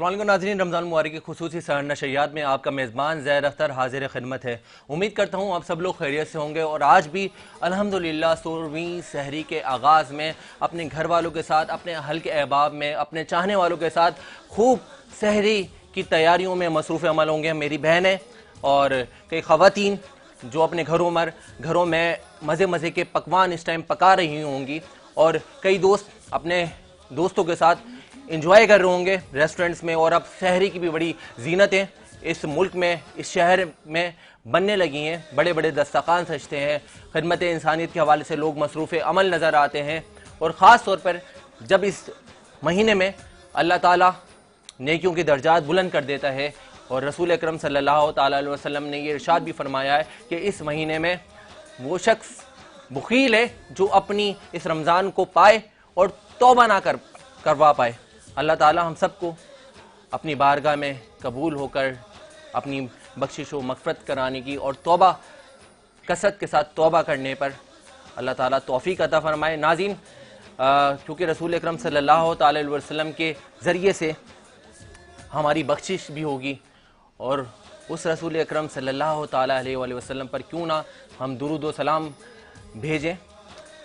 अस्सलाम वालेकुम नाज़रीन, रमज़ान मुबारक की खुसूसी सहर नशरियात में आपका मेज़बान ज़ैर अख्तर हाजिर खिदमत है। उम्मीद करता हूँ आप सब लोग खैरियत से होंगे और आज भी अल्हम्दुलिल्लाह 16वीं सहरी के आगाज़ में अपने घर वालों के साथ, अपने अहल के अहबाब में, अपने चाहने वालों के साथ खूब सहरी की तैयारियों में मसरूफ़ अमल होंगे। मेरी बहनें और कई ख़वातीन जो अपने घरों में मज़े मज़े के पकवान इस टाइम पका रही होंगी और कई दोस्त अपने दोस्तों के साथ इंजॉय कर रहे होंगे रेस्टोरेंट्स में। और अब शहरी की भी बड़ी जीनतें इस मुल्क में, इस शहर में बनने लगी हैं। बड़े बड़े दस्तरखान सजते हैं, खिदमत इंसानियत के हवाले से लोग मसरूफ़ अमल नज़र आते हैं। और ख़ास तौर पर जब इस महीने में अल्लाह ताला नेकियों के दर्जात बुलंद कर देता है और रसूल अकरम सल्लल्लाहु तआला अलैहि वसल्लम ने ये इरशाद भी फरमाया है कि इस महीने में वो शख्स बुखील है जो अपनी इस रमज़ान को पाए और तौबा ना करवा पाए। अल्लाह ताला हम सबको अपनी बारगाह में कबूल होकर अपनी बख्शिश व मग़फ़िरत कराने की और तौबा कसरत के साथ तौबा करने पर अल्लाह ताला तौफ़ीक़ अता फ़रमाए। नाज़रीन, क्योंकि रसूल अकरम सल्लल्लाहु तआला अलैहि वसल्लम के ज़रिए से हमारी बख्शिश भी होगी और उस रसूल अकरम सल्लल्लाहु तआला अलैहि वसल्लम पर क्यों ना हम दुरूद व सलाम भेजें।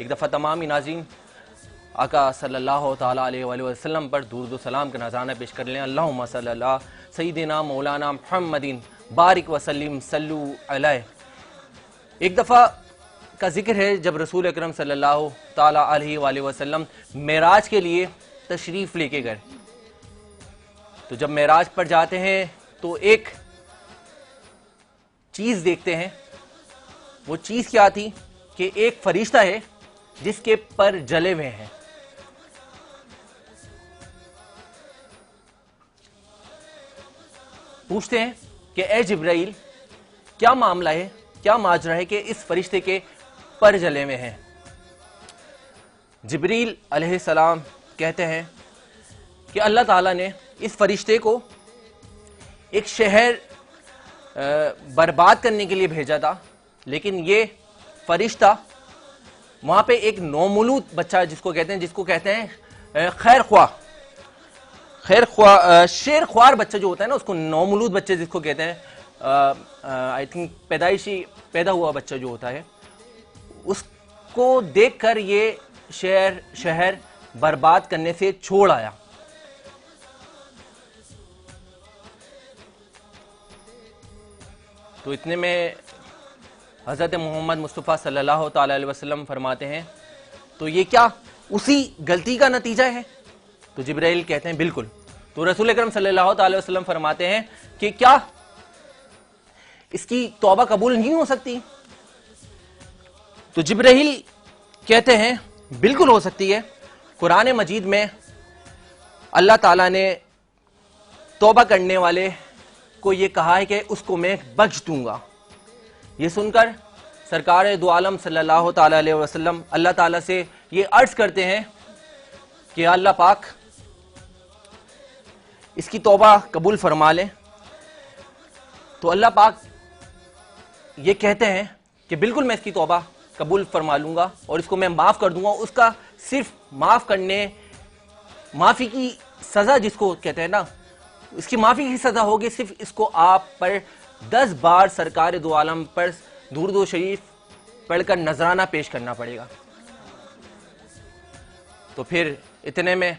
एक दफ़ा तमाम ही नाज़रीन आका सल्लल्लाहु तआला अलैहि वसल्लम पर दुरूद व सलाम का नज़राना पेश कर लें। अल्लाहुम्मा सल्ली अला सय्यिदिना मौलाना मुहम्मदिन बारिक वसल्लिम सल्लु अलैहि। एक दफ़ा का जिक्र है जब रसूल अकरम सल्लल्लाहु तआला अलैहि वसल्लम मेराज के लिए तशरीफ़ लेके गए। तो जब मेराज पर जाते हैं तो एक चीज़ देखते हैं। वो चीज़ क्या थी कि एक फरिश्ता है जिसके पर जले हुए हैं। पूछते हैं कि ए जिब्राइल, क्या मामला है, क्या माजरा है कि इस फरिश्ते के पर जले हुए हैं। जिब्रील अलैहिस्सलाम कहते हैं कि अल्लाह ताला ने इस फरिश्ते को एक शहर बर्बाद करने के लिए भेजा था, लेकिन ये फरिश्ता वहां पे एक नौमौलूद बच्चा जिसको कहते हैं शेर ख्वार बच्चा जो होता है ना, उसको नौमौलूद बच्चे जिसको कहते हैं, आई थिंक पैदा हुआ बच्चा जो होता है, उसको देखकर ये शहर बर्बाद करने से छोड़ आया। तो इतने में हज़रत मोहम्मद मुस्तफ़ा सल्लल्लाहु तआला अलैहि वसल्लम फरमाते हैं, तो ये क्या उसी गलती का नतीजा है? तो जिब्राइल कहते हैं बिल्कुल। तो रसूल अकरम सल्लल्लाहु तआला अलैहि वसल्लम फरमाते हैं कि क्या इसकी तौबा कबूल नहीं हो सकती? तो जिब्राइल कहते हैं बिल्कुल हो सकती है। कुरान मजीद में अल्लाह ताला ने तौबा करने वाले को यह कहा है कि उसको मैं बख्श दूंगा। ये सुनकर सरकार दो आलम सल्लल्लाहु तआला अलैहि वसल्लम अल्लाह ताला से ये अर्ज करते हैं कि अल्लाह पाक इसकी तौबा कबूल फरमा लें। तो अल्लाह पाक ये कहते हैं कि बिल्कुल मैं इसकी तौबा कबूल फरमा लूंगा और इसको मैं माफ़ कर दूंगा। उसका सिर्फ माफ़ी की सज़ा जिसको कहते हैं ना, इसकी माफ़ी की सज़ा होगी सिर्फ इसको आप पर 10 बार सरकार दो आलम पर दुरूद शरीफ पढ़कर नजराना पेश करना पड़ेगा। तो फिर इतने में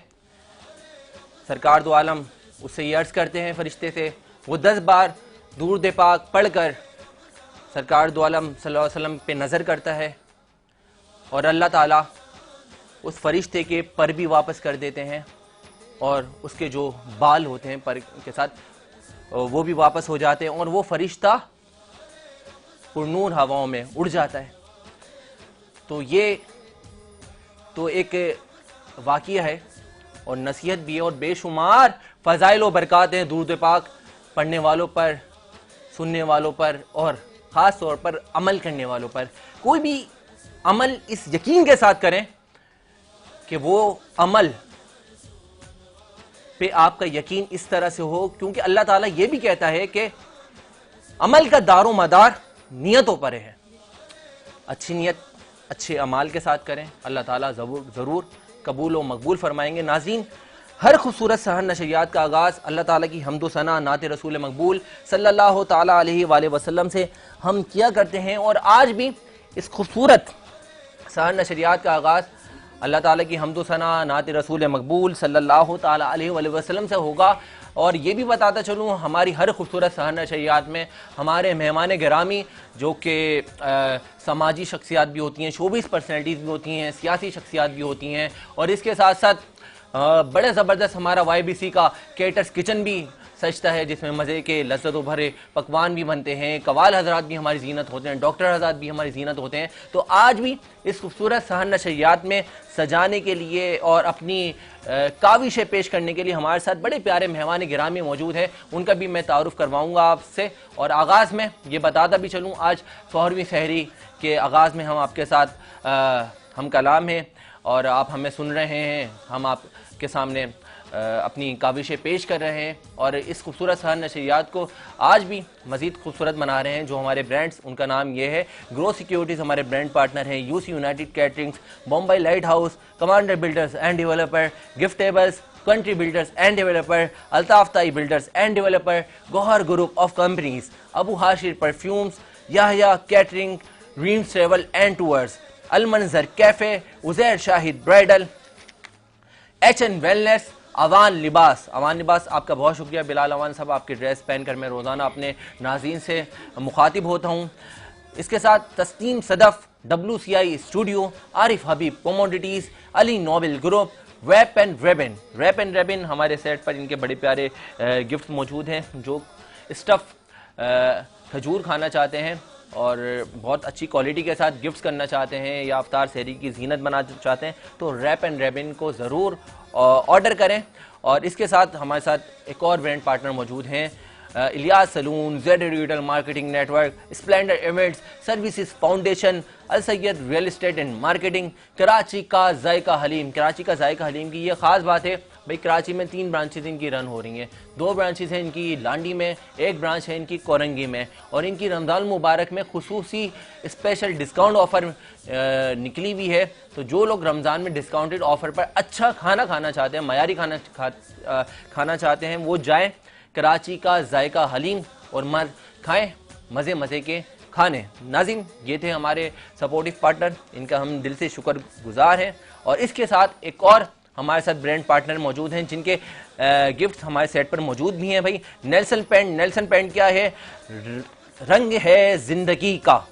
सरकार दो आलम उससे ये अर्ज करते हैं फरिश्ते से, वो 10 बार दुरूद पाक पढ़कर सरकार दो आलम सल्लल्लाहु अलैहि वसल्लम पे नज़र करता है और अल्लाह ताला उस फरिश्ते के पर भी वापस कर देते हैं और उसके जो बाल होते हैं पर के साथ वो भी वापस हो जाते हैं और वो फरिश्ता पुरनूर हवाओं में उड़ जाता है। तो ये तो एक वाक़िया है और नसीहत भी है और बेशुमार फ़ज़ाइल व बरक़ात हैं दुरूद पाक पढ़ने वालों पर, सुनने वालों पर और ख़ास तौर पर अमल करने वालों पर। कोई भी अमल इस यकीन के साथ करें कि वो अमल पे आपका यकीन इस तरह से हो, क्योंकि अल्लाह ताला ये भी कहता है कि अमल का दारो मदार नियतों पर है। अच्छी नियत अच्छे अमाल के साथ करें, अल्लाह ताला ज़रूर कबूल व मकबूल फरमाएंगे। नाज़रीन, हर खूबसूरत सहर नशरियात का आगाज़ अल्लाह ताला की हम्दो सना नात रसूल मकबूल सल्लल्लाहु ताला अलैहि वसल्लम से हम किया करते हैं। और आज भी इस खूबसूरत सहर नशरियात का आगाज़ अल्लाह ताला की हम्दो सना नात रसूल मकबूल सल्लल्लाहु ताला अलैहि वसल्लम से होगा। और ये भी बताता चलूँ, हमारी हर खूबसूरत सहर नशरियात में हमारे मेहमान गिरामी जो कि समाजी शख्सियात भी होती हैं, शोबिस पर्सनैलिटीज़ भी होती हैं, सियासी शख्सियात भी होती हैं, और इसके साथ साथ बड़े ज़बरदस्त हमारा YBC का केटर्स किचन भी सजता है, जिसमें मज़े के लज्जतों भरे पकवान भी बनते हैं। कवाल हजरात भी हमारी जीनत होते हैं, डॉक्टर हजरात भी हमारी जीनत होते हैं। तो आज भी इस खूबसूरत सहर नशरियात में सजाने के लिए और अपनी काविशें पेश करने के लिए हमारे साथ बड़े प्यारे मेहमान गिरामी मौजूद हैं। उनका भी मैं तारुफ करवाऊँगा आपसे। और आगाज़ में ये बताता भी चलूँ, आज 100वीं सहरी के आगाज़ में हम आपके साथ हम कलाम हैं और आप हमें सुन रहे हैं, हम आपके सामने अपनी काविशें पेश कर रहे हैं। और इस खूबसूरत सहर नशरियात को आज भी मज़ीद खूबसूरत बना रहे हैं जो हमारे ब्रांड्स, उनका नाम ये है ग्रो सिक्योरिटीज़ हमारे ब्रांड पार्टनर हैं, UC United caterings, Bombay light house, commander builders and developer, giftables, country builders and developer, Altaf Tai builders and developer, Gauhar group of companies, Abu Hashir perfumes, Yahya catering, dreams travel and tours, Almanzar cafe, Uzair Shahid bridal, HN wellness, Awan Libas. Awan लिबास आपका बहुत शुक्रिया बिलाल अवान साहब, आपकी dress पहनकर मैं रोज़ाना अपने नाज़रीन से मुखातिब होता हूँ। इसके साथ Tasneem Sadaf, WCI studio, Arif Habib commodities, Ali noble group, rap and रेबिन हमारे सेट पर इनके बड़े प्यारे गिफ्ट मौजूद हैं। जो स्टफ़ खजूर खाना चाहते हैं और बहुत अच्छी क्वालिटी के साथ गिफ्ट्स करना चाहते हैं या अफ्तार सहरी की जीनत बनाना चाहते हैं तो रैप एंड रेबिन को ज़रूर ऑर्डर करें। और इसके साथ हमारे साथ एक और ब्रांड पार्टनर मौजूद हैं, Ilyas salon, Z digital marketing network, splendour events services foundation, Al Syed real estate and marketing, Karachi का जायका हलीम। कराची का जायका हलीम की ये ख़ास बात है भाई, कराची में 3 ब्रांचेज इनकी रन हो रही हैं। 2 ब्रांचेज हैं इनकी लांडी में, 1 ब्रांच है इनकी कोरंगी में। और इनकी रमज़ान मुबारक में खुसूसी स्पेशल डिस्काउंट ऑफ़र निकली हुई है। तो जो लोग रमज़ान में डिस्काउंटेड ऑफ़र पर अच्छा खाना खाना चाहते हैं, मयारी खाना चाहते हैं, वो जाएँ कराची का जायका हलीम और खाएँ मज़े के खाने। नाज़रीन, ये थे हमारे सपोर्टिव पार्टनर, इनका हम दिल से शुक्रगुजार हैं। और इसके साथ एक और हमारे साथ ब्रांड पार्टनर मौजूद हैं जिनके गिफ्ट हमारे सेट पर मौजूद भी हैं भाई। नेल्सन पेंट क्या है? रंग है जिंदगी का।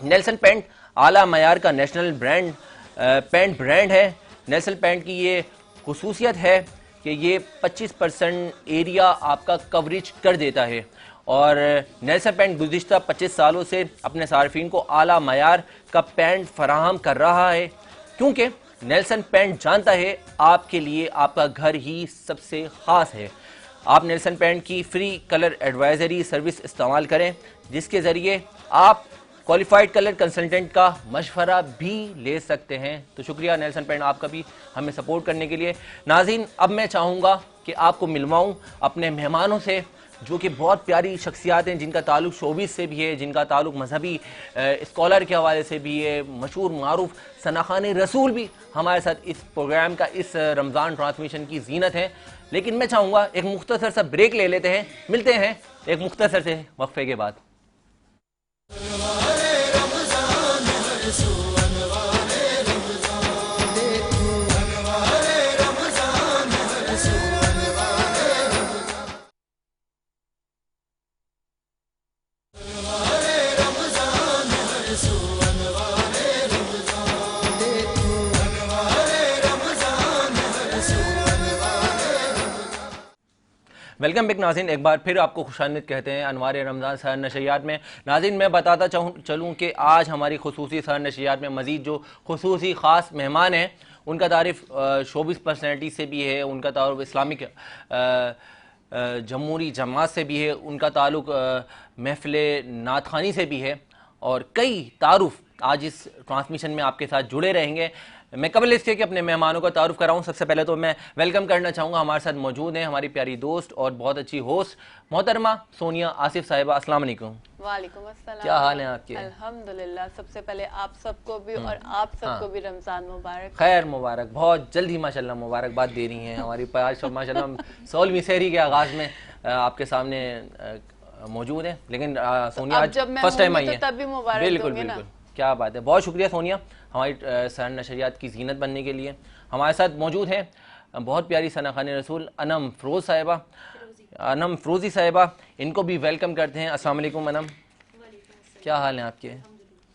नेल्सन पेंट आला मयार का नेशनल पेंट ब्रांड है। नेल्सन पेंट की ये खुसूसियत है कि ये 25% एरिया आपका कवरेज कर देता है। और नेल्सन पेंट गुज़िश्ता 25 सालों से अपने सार्फिन को आला मयार का पेंट फराहम कर रहा है, क्योंकि नेल्सन पेंट जानता है आपके लिए आपका घर ही सबसे ख़ास है। आप नेल्सन पेंट की फ्री कलर एडवाइजरी सर्विस इस्तेमाल करें, जिसके ज़रिए आप क्वालिफाइड कलर कंसल्टेंट का मशवरा भी ले सकते हैं। तो शुक्रिया नेल्सन पेंट आपका भी हमें सपोर्ट करने के लिए। नाज़रीन, अब मैं चाहूँगा कि आपको मिलवाऊँ अपने मेहमानों से जो कि बहुत प्यारी शख्सियात हैं, जिनका ताल्लुक़ शोबिस से भी है, जिनका ताल्लुक़ मजहबी स्कॉलर के हवाले से भी है। मशहूर मारूफ सना खान रसूल भी हमारे साथ इस प्रोग्राम का, इस रमज़ान ट्रांसमिशन की जीनत है। लेकिन मैं चाहूँगा एक मुख्तसर सा ब्रेक ले लेते हैं, मिलते हैं एक मुख्तसर से वक्फे के बाद। वेलकम बैक नाज़रीन, एक बार फिर आपको खुशामदीद कहते हैं अनवार रमज़ान सहर नशरियात में। नाज़रीन, मैं बताता चलूँ कि आज हमारी खुसूसी सहर नशरियात में मज़ीद जो खुसूसी ख़ास मेहमान हैं, उनका तारीफ़ शोबिस पर्सनैलिटी से भी है, उनका तारुफ इस्लामिक जमहूरी जमात से भी है, उनका ताल्लुक़ महफ़िल नात ख़ानी से भी है, और कई तारुफ आज इस ट्रांसमिशन में आपके साथ जुड़े रहेंगे। मैं कबल इसके कि अपने मेहमानों का तारुफ कराऊं, सबसे पहले तो मैं वेलकम करना चाहूँगा, हमारे साथ मौजूद हैं हमारी प्यारी दोस्त और बहुत अच्छी होस्ट मोहतरमा सोनिया आसिफ साहिबा। अस्सलाम वालेकुम। वालेकुम अस्सलाम। क्या हाल है आपके? अल्हम्दुलिल्लाह। सबसे पहले आप सबको भी और आप सबको भी रमज़ान मुबारक। खैर मुबारक, बहुत जल्द ही माशाल्लाह मुबारकबाद दे रही हैं हमारी आज माशाल्लाह 16वीं सहरी के आगाज़ में आपके सामने मौजूद है। लेकिन सोनिया आज फर्स्ट टाइम आई है, बिल्कुल बिल्कुल, क्या बात है, बहुत शुक्रिया सोनिया हमारी सहर नशरियात की जीनत बनने के लिए। हमारे साथ मौजूद हैं बहुत प्यारी सना खान रसूल अनम फ़रोज़ साहिबा, अनम फ़रोज़ी साहिबा, इनको भी वेलकम करते हैं। अस्सलाम वालेकुम अनम, क्या हाल है आपके?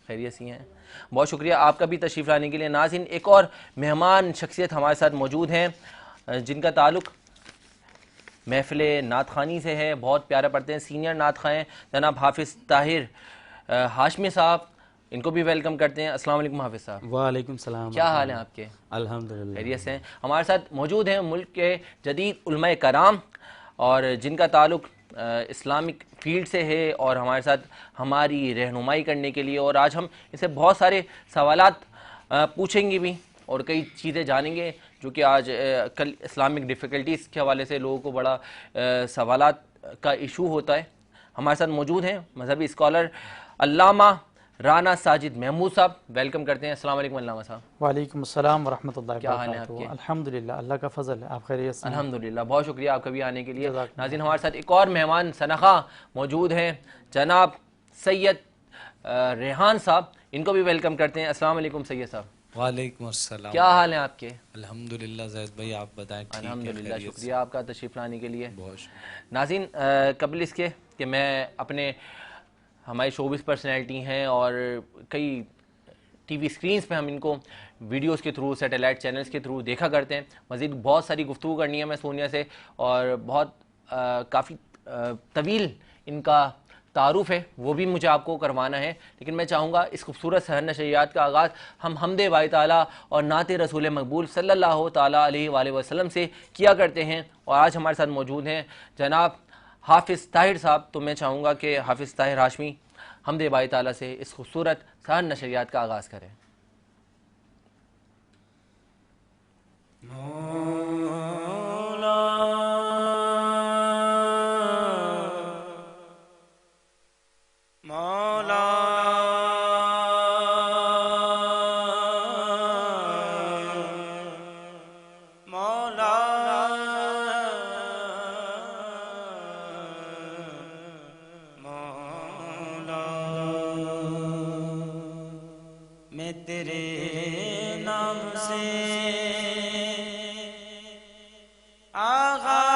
खैरियत से हैं? बहुत शुक्रिया आपका भी तशरीफ़ लाने के लिए। नाज़रीन, एक और मेहमान शख्सियत हमारे साथ मौजूद हैं जिनका ताल्लुक़ महफ़िल नात ख़ानी से है, बहुत प्यारा पढ़ते हैं, सीनियर नात ख़ां हैं जनाब हाफिज़ ताहिर हाशमी साहब, इनको भी वेलकम करते हैं। अस्सलाम वालेकुम हाफिज़ साहब। वालेकुम सलाम। क्या हाल है आपके? अल्हम्दुलिल्लाह, खैरियत से हैं? हमारे साथ मौजूद हैं मुल्क के जदीद उलमाए कराम और जिनका ताल्लुक़ इस्लामिक फ़ील्ड से है और हमारे साथ हमारी रहनुमाई करने के लिए, और आज हम इसे बहुत सारे सवालात पूछेंगे भी और कई चीज़ें जानेंगे जो कि आज कल इस्लामिक डिफ़िकल्टीज़ के हवाले से लोगों को बड़ा सवालात का इशू होता है। हमारे साथ मौजूद हैं मजहबी स्कॉलर अल्लामा राना साजिद महमूद साहब, वेलकम करते हैं। अस्सलाम वालेकुम अल्लामा साहब। वालेकुम अस्सलाम व रहमतुल्लाहि व क्या हाल है बरकातहू। आपके? अल्हम्दुलिल्लाह, अल्लाह का फजल है, आप खैरियत से हैं? अल्हम्दुलिल्लाह, बहुत शुक्रिया आपका भी आने के लिए। नाज़रीन, हमारे साथ एक और मेहमान सनखा मौजूद हैं जनाब सैयद रेहान साहब, इनको भी वेलकम करते हैं। अस्सलाम वालेकुम सैयद साहब। वालेकुम अस्सलाम। क्या हाल है आपके? अल्हम्दुलिल्लाह ज़ैद भाई, आप बताएं? अल्हम्दुलिल्लाह, शुक्रिया आपका तशरीफ़ लाने के लिए। बहुत नाज़रीन, कबल इसके कि मैं अपने हमारी शोबिस पर्सनैलिटी हैं और कई टीवी स्क्रीन्स पे हम इनको वीडियोस के थ्रू, सैटेलाइट चैनल्स के थ्रू देखा करते हैं। मज़ीद बहुत सारी गुफ्तगू करनी है मैं सोनिया से और बहुत काफ़ी तवील इनका तारुफ है, वो भी मुझे आपको करवाना है। लेकिन मैं चाहूँगा इस खूबसूरत सहर नशरियात का आगाज़ हम हमदे बाई ताला और नाते रसूल मकबूल सल्लल्लाहु ताला अलैहि वसल्लम से किया करते हैं। और आज हमारे साथ मौजूद हैं जनाब हाफिज़ ताहिर साहब, तो मैं चाहूँगा कि हाफिज़ ताहिर हाशमी हमदे बाई ताला से इस खूबसूरत सहर नशरियात का आगाज़ करें। मैं तेरे नाम से आगाज़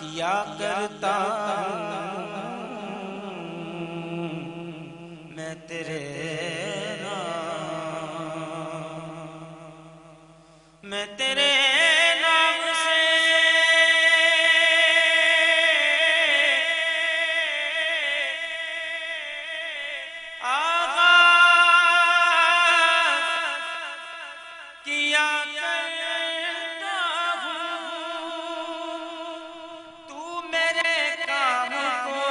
किया करता हूँ, मैं तेरे नाम से किया करता हूँ, तू मेरे काम को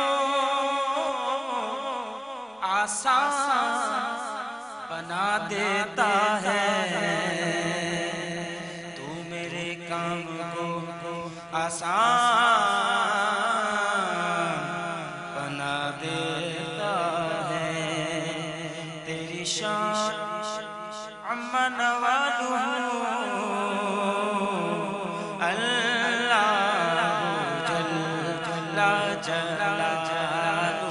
आसान बना देता है, तू मेरे काम को आसान बना देता है। तेरी शान अम्मन वालू अल्लाह जल्ला जलालू,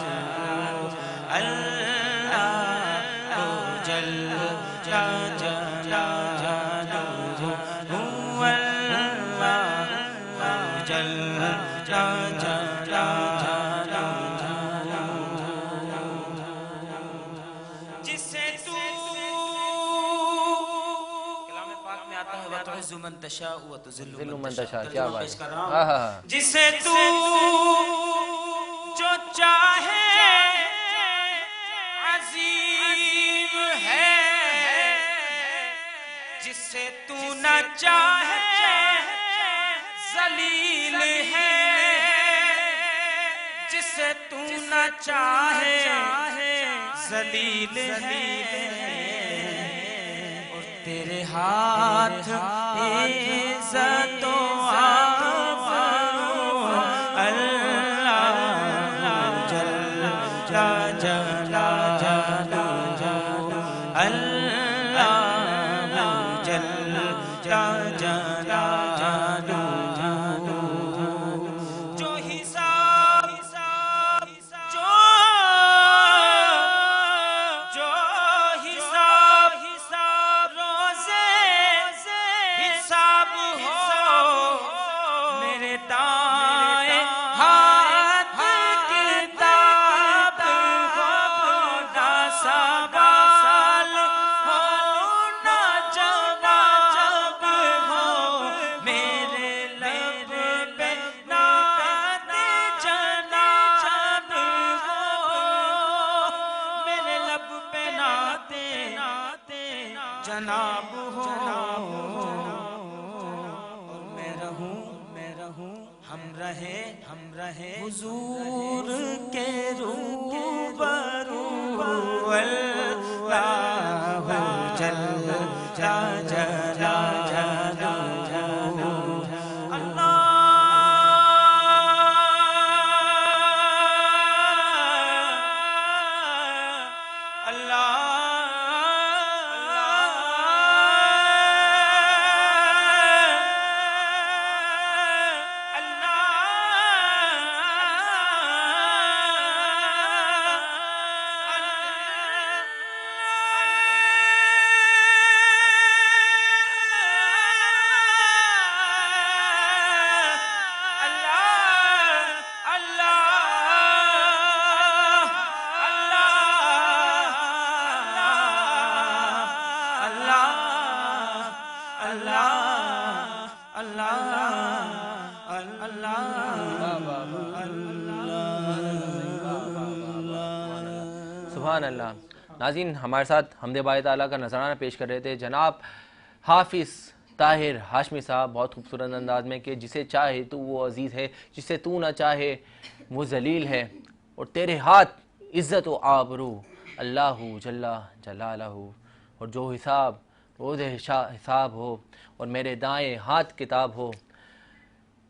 अल्लाह जल्ला जलालू, अल्लाह जल्ला जलालू। जिसे तू क्या बात है? जिसे तू जो चाहे अजीम है, जिसे तू न चाहे जलील है, जिसे तू न चाहे जलील है और तेरे हाथ इज्जत व आबरू अल्लाह जल्ला जलालुहु अल्लाह जल्ला जलालुहु जो हिसाब जो हिसाब रोज़े हिसाब हो मेरे दाएं हाथ किताब हो ना सवाल हो ना जवाब हो मेरे लब पे नाते जनाब हो मेरे लब पे नाते जनाब हो और मैं रहूं हम रहे हुजूर के रूबरू अल्लाह जल्ला जलालुहु सुभान अल्लाह। नाज़रीन, हमारे साथ हमदे बारी ताला का नजराना पेश कर रहे थे जनाब हाफिज़ ताहिर हाशमी साहब, बहुत खूबसूरत अंदाज में कि जिसे चाहे तू वो अजीज़ है, जिसे तू ना चाहे वो जलील है, और तेरे हाथ इज़्ज़त व आबरू अल्लाहु जल्ला जलालहु, और जो हिसाब रोज़ हिसाब हो और मेरे दाएं हाथ किताब हो,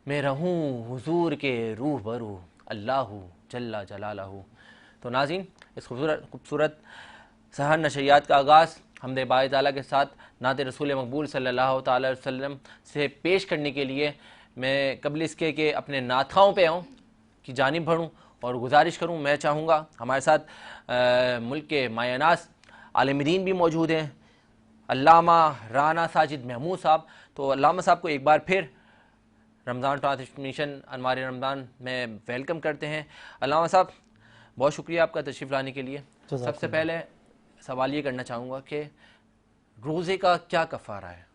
मैं रहूँ हुजूर के रूह बरू अल्लाहु जल्ला जलालहु। तो नाज़रीन, इस खूबसूरत सहर नशरियात का आगाज़ हमदे बारी ताला के साथ नात रसूल मकबूल सल्लल्लाहु ताला अलैहि वसल्लम से पेश करने के लिए मैं कबल इसके कि अपने नाथाओं पे आऊँ की जानिब बढ़ूँ और गुजारिश करूँ। मैं चाहूँगा हमारे साथ मुल्क के मायनास आलिम दीन भी मौजूद हैं, अल्लामा राना साजिद महमूद साहब। तो अल्लामा साहब को एक बार फिर रमज़ान ट्रांसमिशन अनवार रमज़ान में वेलकम करते हैं। अल्लामा साहब, बहुत शुक्रिया आपका तशरीफ़ लाने के लिए। सबसे पहले सवाल ये करना चाहूँगा कि रोज़े का क्या कफ़ारा है?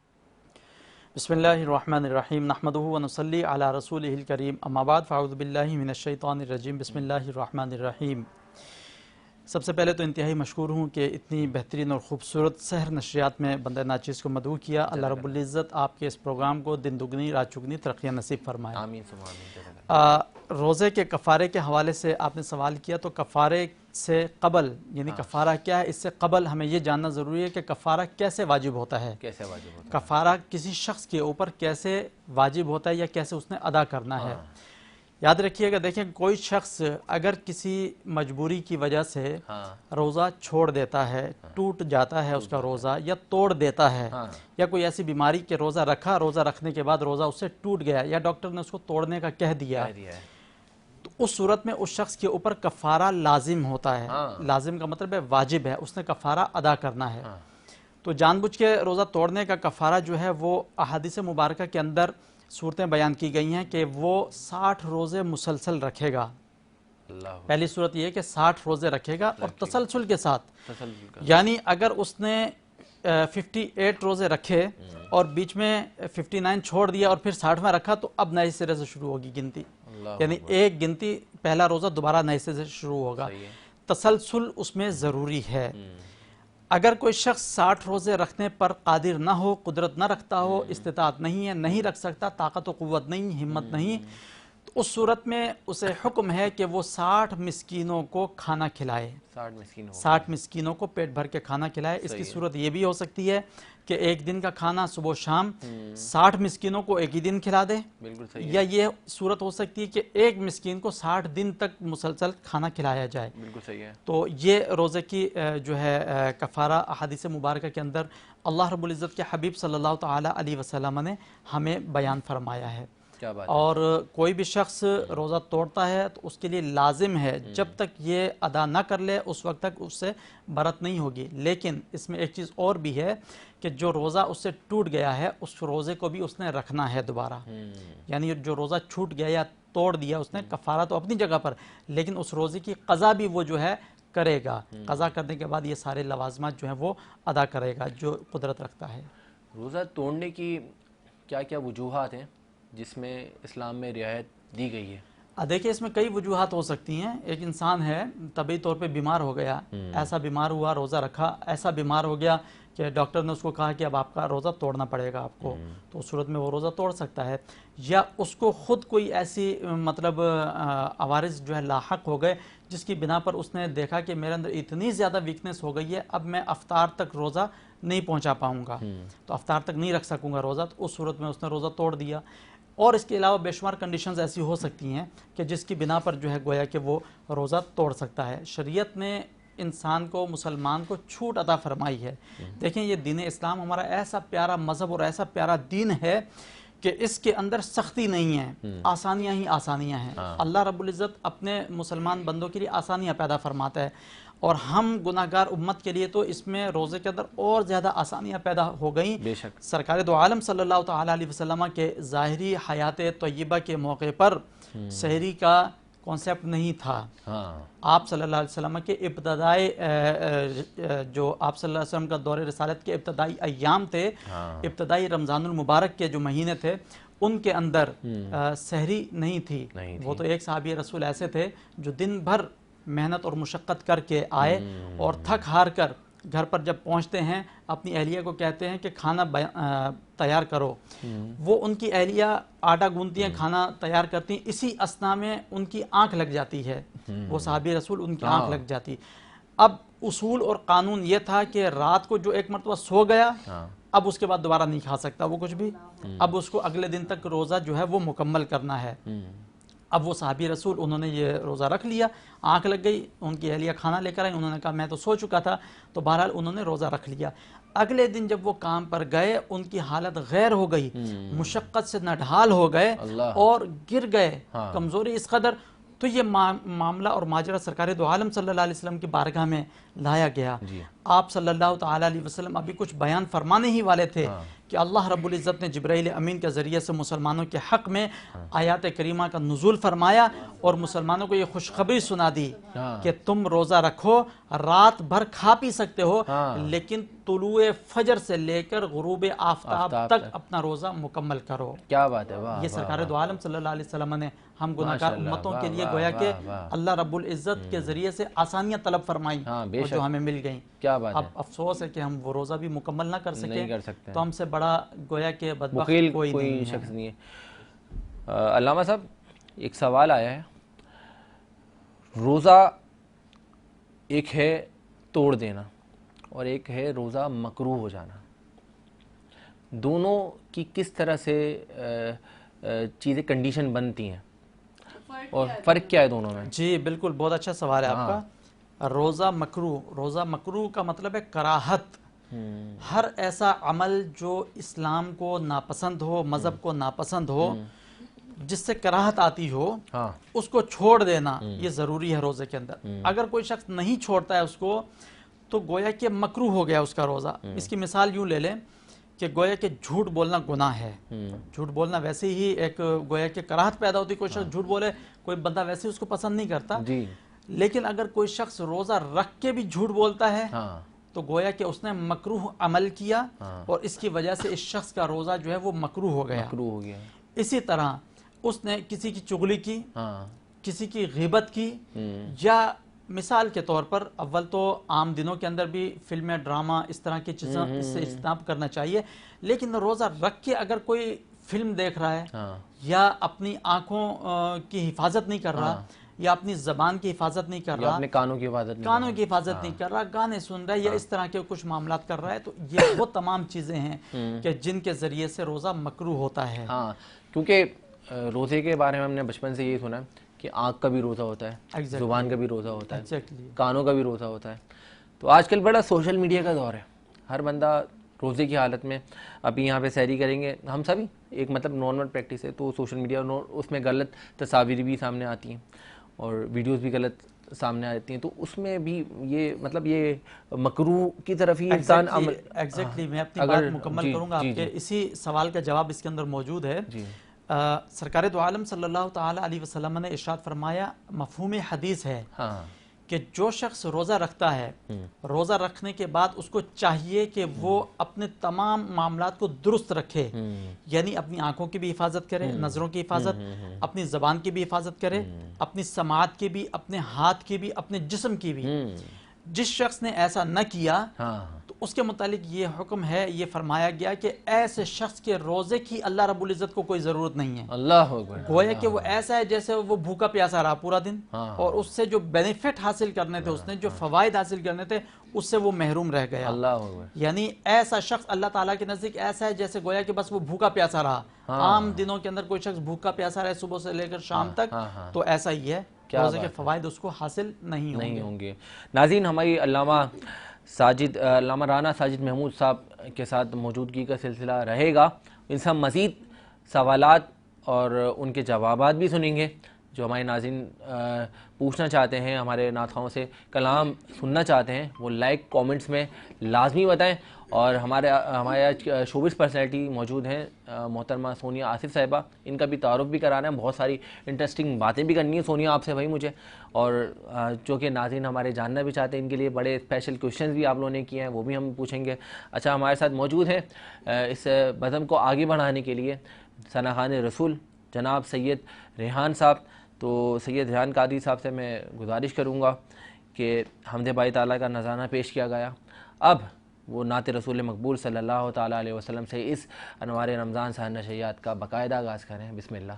बिस्मिल्लाहिर्रहमानिर्रहीम नहमदुहु व नुसल्ली अला रसूलिहिल करीम अम्मा बाद फ़अऊज़ु बिल्लाहि मिनश शैतानिर रजीम बिस्मिल्लाहिर्रहमानिर्रहीम। सबसे पहले तो इंतहाई मशकूर हूँ कि इतनी बेहतरीन और ख़ूबसूरत सहर नशरियात में बंदे नाचीज़ को मदऊ किया। अल्लाह रब्बुल इज़्ज़त आपके इस प्रोग्राम को दिन दुगनी रात चुगनी तरक्कियाँ नसीब फरमाए। आमीन। रोज़े के कफ़ारे के हवाले से आपने सवाल किया, तो कफ़ारे से कबल यानी कफ़ारा क्या है, इससे कबल हमें यह जानना ज़रूरी है कि कफ़ारा कैसे वाजिब होता है। कैसे वाजिब होता है? कफ़ारा किसी शख्स के ऊपर कैसे वाजिब होता है या कैसे उसने अदा करना है। याद रखिएगा, देखें, कोई शख्स अगर किसी मजबूरी की वजह से रोज़ा छोड़ देता है, टूट जाता है उसका रोज़ा या तोड़ देता है, या कोई ऐसी बीमारी के रोज़ा रखा, रोज़ा रखने के बाद रोज़ा उससे टूट गया या डॉक्टर ने उसको तोड़ने का कह दिया, तो उस सूरत में उस शख्स के ऊपर कफ़ारा लाजिम होता है। लाजिम का मतलब है वाजिब है, उसने कफ़ारा अदा करना है। तो जानबूझ के रोज़ा तोड़ने का कफ़ारा जो है वो अहादीस मुबारका के अंदर सूरतें बयान की गई हैं कि वो 60 रोज़े मुसलसल रखेगा। पहली सूरत ये है कि 60 रोज़े रखेगा और तसलसल के साथ, यानी अगर उसने 58 रोज़े रखे और बीच में 59 छोड़ दिया और फिर 60वां रखा, तो अब नए सिरे से शुरू होगी गिनती, यानी एक गिनती पहला रोज़ा दोबारा नए सिरे से शुरू होगा। तसलसल उसमें ज़रूरी है। अगर कोई शख्स 60 रोज़े रखने पर कादिर ना हो, कुदरत ना रखता हो, इस्तिताअत नहीं है, नहीं रख सकता, ताकत व क़ुव्वत नहीं, हिम्मत नहीं, तो उस सूरत में उसे हुक्म है कि वो 60 मिस्कीनों को खाना खिलाए, 60 मिस्कीनों को पेट भर के खाना खिलाए। इसकी सूरत ये भी हो सकती है कि एक दिन का खाना सुबह शाम 60 मिस्कीनों को एक ही दिन खिला दे, बिल्कुल सही है। या ये सूरत हो सकती है कि एक मिस्कीन को 60 दिन तक मुसलसल खाना खिलाया जाए। बिल्कुल सही है। तो ये रोज़े की जो है कफ़ारा हदीस मुबारक के अंदर अल्लाह रब्बुल इज़्ज़त के हबीब सल्लल्लाहु ताला अलैहि वसल्लम ने हमें बयान फरमाया है। क्या बात है। और कोई भी शख्स रोज़ा तोड़ता है तो उसके लिए लाजिम है जब तक ये अदा ना कर ले उस वक्त तक उससे बरत नहीं होगी। लेकिन इसमें एक चीज़ और भी है कि जो रोज़ा उससे टूट गया है उस रोज़े को भी उसने रखना है दोबारा। यानी जो रोज़ा छूट गया या तोड़ दिया उसने, कफ़ारा तो अपनी जगह पर, लेकिन उस रोज़े की क़ज़ा भी वो जो है करेगा। क़ज़ा करने के बाद ये सारे लवाज़मात जो हैं वो अदा करेगा जो कुदरत रखता है। रोज़ा तोड़ने की क्या क्या वजूहात हैं जिसमें इस्लाम में रियायत दी गई है? देखिए, इसमें कई वजूहात हो सकती हैं। एक इंसान है तबी तौर पे बीमार हो गया, ऐसा बीमार हुआ, रोज़ा रखा, ऐसा बीमार हो गया कि डॉक्टर ने उसको कहा कि अब आपका रोज़ा तोड़ना पड़ेगा आपको, तो उस सूरत में वो रोज़ा तोड़ सकता है। या उसको ख़ुद कोई ऐसी मतलब अवारिस जो है लाहक हो गए जिसकी बिना पर उसने देखा कि मेरे अंदर इतनी ज़्यादा वीकनेस हो गई है अब मैं अफ्तार तक रोज़ा नहीं पहुँचा पाऊँगा, तो अफ्तार तक नहीं रख सकूँगा रोज़ा, तो उस सूरत में उसने रोज़ा तोड़ दिया। और इसके अलावा बेशुमार कंडीशंस ऐसी हो सकती हैं कि जिसकी बिना पर जो है गोया कि वो रोज़ा तोड़ सकता है। शरीयत ने इंसान को, मुसलमान को छूट अता फरमाई है। देखें, ये दीन इस्लाम हमारा ऐसा प्यारा मज़हब और ऐसा प्यारा दीन है कि इसके अंदर सख्ती नहीं है, आसानियाँ ही आसानियाँ हैं। अल्लाह रब्बुल इज़्ज़त अपने मुसलमान बंदों के लिए आसानियाँ पैदा फरमाता है, और हम गुनाहगार उम्मत के लिए तो इसमें रोज़े के अंदर और ज़्यादा आसानियाँ पैदा हो गई। बेशक सरकार दो आलम सल्लल्लाहु ताला अलैहि वसल्लम के ज़ाहिरी हयात तय्यबा के मौके पर सहरी का कॉन्सेप्ट नहीं था। आप सल्लल्लाहु अलैहि वसल्लम के इब्तदाई जो आप सल्लल्लाहु अलैहि वसल्लम का दौरे रिसालत के इब्तदाई अय्याम थे, इब्तदाई रमज़ानुल मुबारक के जो महीने थे उनके अंदर सहरी नहीं थी। वो तो एक सहाबी रसूल ऐसे थे जो दिन भर मेहनत और मुशक्क़त करके आए और थक हार कर घर पर जब पहुंचते हैं अपनी अहलिया को कहते हैं कि खाना तैयार करो। वो उनकी अहलिया आटा गूंथती हैं, खाना तैयार करती हैं, इसी असना में उनकी आंख लग जाती है, वो सहाबी रसूल उनकी आंख लग जाती। अब उसूल और कानून ये था कि रात को जो एक मरतबा सो गया अब उसके बाद दोबारा नहीं खा सकता वो कुछ भी, अब उसको अगले दिन तक रोज़ा जो है वो मुकम्मल करना है। अब वो सहाबी रसूल उन्होंने ये रोज़ा रख लिया, आंख लग गई, उनकी अहलिया खाना लेकर आई, उन्होंने कहा मैं तो सो चुका था, तो बहरहाल उन्होंने रोज़ा रख लिया। अगले दिन जब वो काम पर गए उनकी हालत गैर हो गई, मुशक्क़त से नढाल हो गए और गिर गए, कमज़ोरी इस कदर। तो ये मामला और माजरा सरकार दो आलम सल्लल्लाहु अलैहि वसल्लम की बारगाह में लाया गया। आप सल्लल्लाहु ताला अलैहि वसल्लम अभी कुछ बयान फरमाने ही वाले थे कि अल्लाह रब्बुल इज़्ज़त ने जिब्राइल अमीन के ज़रिए से मुसलमानों के हक़ में आयात करीमा का नुज़ूल फरमाया और मुसलमानों को ये खुशखबरी सुना दी कि तुम रोज़ा रखो, रात भर खा पी सकते हो, लेकिन तुलुए फजर से लेकर गुरूब आफताब तक अपना रोज़ा मुकम्मल करो। क्या बात है, वाह। ये सरकार दो आलम सल्लल्लाहु अलैहि वसल्लम ने हम गुनाहगार उम्मतों के लिए गोया के अल्लाह रब्बुल इज़्ज़त के ज़रिए से आसानियाँ तलब फरमाई और जो हमें मिल गई। क्या बात अब अफसोस है कि हम वो रोज़ा भी मुकम्मल ना कर सके, सकते तो हमसे बड़ा गोया के बदबख्त कोई शख्स नहीं है। अल्लामा साहब, एक सवाल आया है, रोज़ा एक है तोड़ देना और एक है रोज़ा मकरूह हो जाना, दोनों की किस तरह से चीज़ें कंडीशन बनती हैं और फ़र्क क्या है दोनों में? जी बिल्कुल, बहुत अच्छा सवाल है आपका। रोज़ा मकरूह का मतलब है कराहत। हर ऐसा अमल जो इस्लाम को नापसंद हो, मज़हब को नापसंद हो, जिससे कराहत आती हो, उसको छोड़ देना ये ज़रूरी है रोज़े के अंदर। अगर कोई शख्स नहीं छोड़ता है उसको तो गोया कि मकरूह हो गया उसका रोज़ा। इसकी मिसाल यूँ ले लें कि गोया के झूठ बोलना गुनाह है। झूठ बोलना वैसे ही एक गोया के कराहत पैदा होती, कोई शख्स झूठ बोले, कोई बंदा वैसे ही उसको पसंद नहीं करता। लेकिन अगर कोई शख्स रोज़ा रख के भी झूठ बोलता है तो गोया कि उसने मकरूह अमल किया और इसकी वजह से इस शख्स का रोज़ा जो है वो मकरूह हो गया। इसी तरह उसने किसी की चुगली की, किसी की ग़ीबत की, या मिसाल के तौर पर अव्वल तो आम दिनों के अंदर भी फिल्में, ड्रामा, इस तरह की चीज़ों से इज्तनाब करना चाहिए, लेकिन रोज़ा रख के अगर कोई फिल्म देख रहा है, हाँ। या अपनी आंखों की हिफाजत नहीं कर रहा, या अपनी जबान की हिफाजत नहीं कर या रहा, अपने कानों की हिफाजत नहीं कानों कर की हिफाजत नहीं कर रहा, गाने सुन रहा है, या इस तरह के कुछ मामलात कर रहा है, तो ये वो तमाम चीज़ें हैं कि जिनके ज़रिए से रोज़ा मकरूह होता है। हाँ, क्योंकि रोज़े के बारे में हमने बचपन से यही सुना है कि आँख का भी रोज़ा होता है, Exactly. ज़ुबान का भी रोज़ा होता है, Exactly. कानों का भी रोज़ा होता है। तो आजकल बड़ा सोशल मीडिया का दौर है, हर बंदा रोज़े की हालत में, अभी यहाँ पे सैरी करेंगे हम सभी, एक मतलब नॉर्मल प्रैक्टिस है, तो सोशल मीडिया उसमें गलत तस्वीर भी सामने आती हैं और वीडियोस भी गलत सामने आती हैं, तो उसमें भी ये मतलब ये मकरूह की तरफ ही इंसान एग्जैक्टली मैं अपनी बात मुकम्मल करूंगा। आपके इसी सवाल का जवाब इसके अंदर मौजूद है। सरकार दो आलम सल्लल्लाहु ताला अलैहि वसल्लम ने इरशाद फरमाया, मफहूम हदीस है कि जो शख्स रोज़ा रखता है, रोज़ा रखने के बाद उसको चाहिए कि वो अपने तमाम मामलात को दुरुस्त रखे, यानी अपनी आंखों की भी हिफाजत करे, नज़रों की हिफाजत, अपनी ज़बान की भी हिफाजत करे, अपनी समात की भी, अपने हाथ की भी, अपने जिस्म की भी। जिस शख्स ने ऐसा न किया तो उसके मुतालिक ये हुक्म है, ये फरमाया गया कि ऐसे शख्स के रोज़े की अल्लाह रब्बुल इज़्ज़त को कोई ज़रूरत नहीं है। अल्लाह अकबर। गोया कि वो ऐसा है जैसे वो भूखा प्यासा रहा पूरा दिन, और उससे जो बेनिफिट हासिल करने थे, उसने जो फवायद हासिल करने थे, उससे वो महरूम रह गया। अल्लाह अकबर। यानी ऐसा शख्स अल्लाह ताला के नज़दीक ऐसा है जैसे गोया कि बस वो भूखा प्यासा रहा। आम दिनों के अंदर कोई शख्स भूखा प्यासा रहे सुबह से लेकर शाम तक, तो ऐसा ही है, रोज़े के फवायद उसको हासिल नहीं होंगे। नाज़रीन, हमारी अल्लामा राना साजिद महमूद साहब के साथ मौजूदगी का सिलसिला रहेगा। इनसे हम मज़ीद सवालात और उनके जवाबात भी सुनेंगे जो हमारे नाज़रीन पूछना चाहते हैं, हमारे नाथाओं से कलाम सुनना चाहते हैं, वो लाइक कमेंट्स में लाजमी बताएं। और हमारे आज शोबिस पर्सनैलिटी मौजूद हैं, मोहतरमा सोनिया आसिफ साहिबा, इनका भी तारुफ भी कराना है, बहुत सारी इंटरेस्टिंग बातें भी करनी है सोनिया आपसे भाई मुझे, और जो कि नाज़रीन हमारे जानना भी चाहते हैं, इनके लिए बड़े स्पेशल क्वेश्चन भी आप लोगों ने किए हैं, वो भी हम पूछेंगे। अच्छा, हमारे साथ मौजूद हैं इस बज़म को आगे बढ़ाने के लिए सना खान रसूल जनाब सैयद रेहान साहब। तो सैयद रेहान कादरी साहब से मैं गुजारिश करूँगा कि हमदे बाई ताला का नज़ाना पेश किया गया, अब वो नात रसूल मकबूल सल्लल्लाहु ताला अलैहि वसल्लम से इस अनवार रमज़ान सहर नशरियात का बाकायदा आगाज़ करें। बिस्मिल्लाह।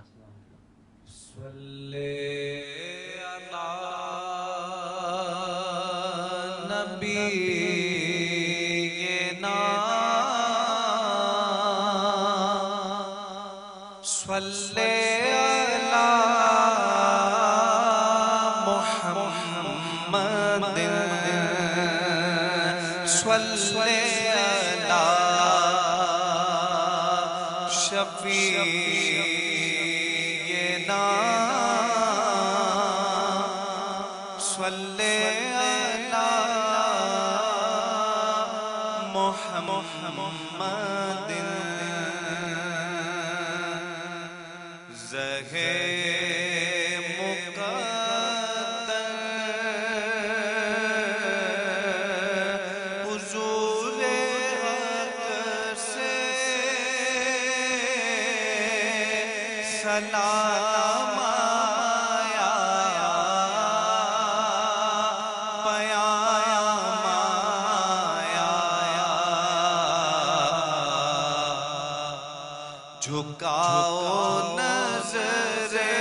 झुकाओ नजरे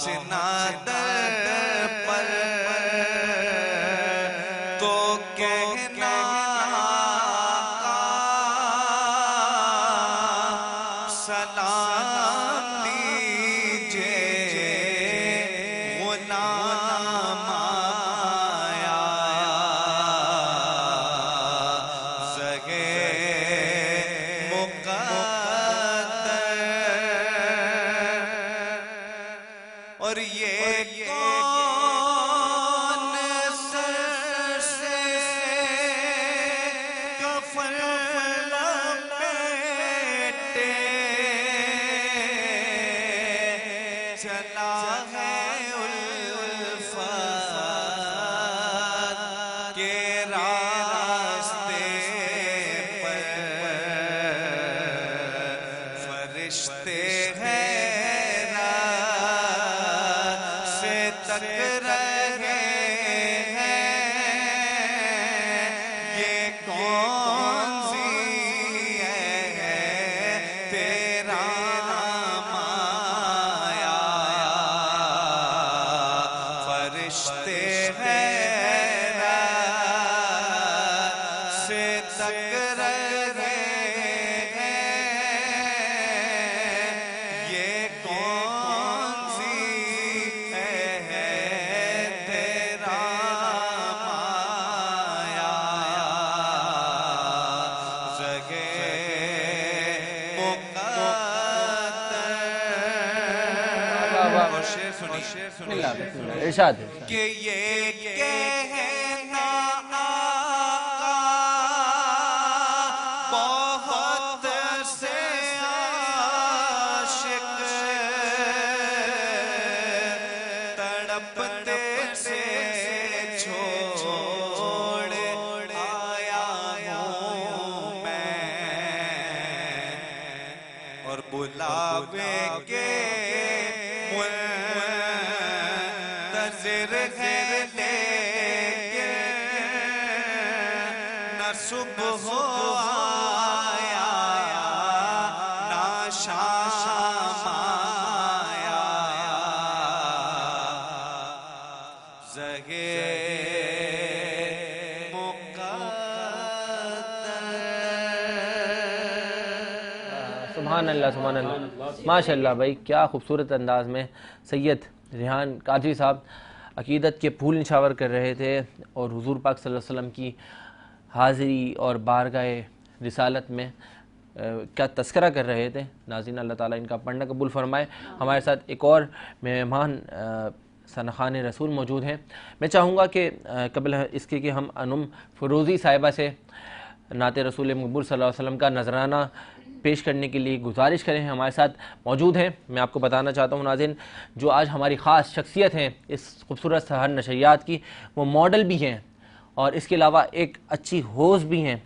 पहुंचना दर पर तो कहना सलाम लीजिए गुलाम आया जगे मुक़द्दर। और ये कौन सर से कफन लपेटे चला है उल्फत के रास्ते पर फरिश्ते हैं से तक रहे हैं ये कौन सी है तेरा माया फरिश्ते हैं से तक रहे हैं ये कौन सी है तेरा माया जगे मुक़द्दर। शेर सुनिए इरशाद कि ये कहना आका बहुत से आशिक तड़पते से छोड़ आया हूँ मैं और बुलावे के मुंतज़िर है लेकिन न सुबह आया ना शाम आया जगे सुभान अल्लाह सुभान अल्लाह माशाल्लाह भाई, क्या खूबसूरत अंदाज में सैयद रिहान कादरी साहब अकीदत के फूल निछावर कर रहे थे और हुजूर पाक सल्लल्लाहु अलैहि वसल्लम की हाज़िरी और बारगाह रिसालत में क्या तस्करा कर रहे थे। नाज़रीन, अल्लाह ताला इनका पढ़ना कबूल फरमाए। हमारे साथ एक और मेहमान सनखान रसूल मौजूद हैं। मैं चाहूँगा कि कबल इसके कि हम अनुम फ़रोज़ी साहिबा से नाते रसूल मकबूल सल्लल्लाहु अलैहि वसल्लम का नजराना पेश करने के लिए गुजारिश करें। हमारे साथ मौजूद हैं। मैं आपको बताना चाहता हूँ नाज़रीन, जो आज हमारी ख़ास शख्सियत हैं इस खूबसूरत सहर नशरियात की, वो मॉडल भी हैं और इसके अलावा एक अच्छी होस्ट भी हैं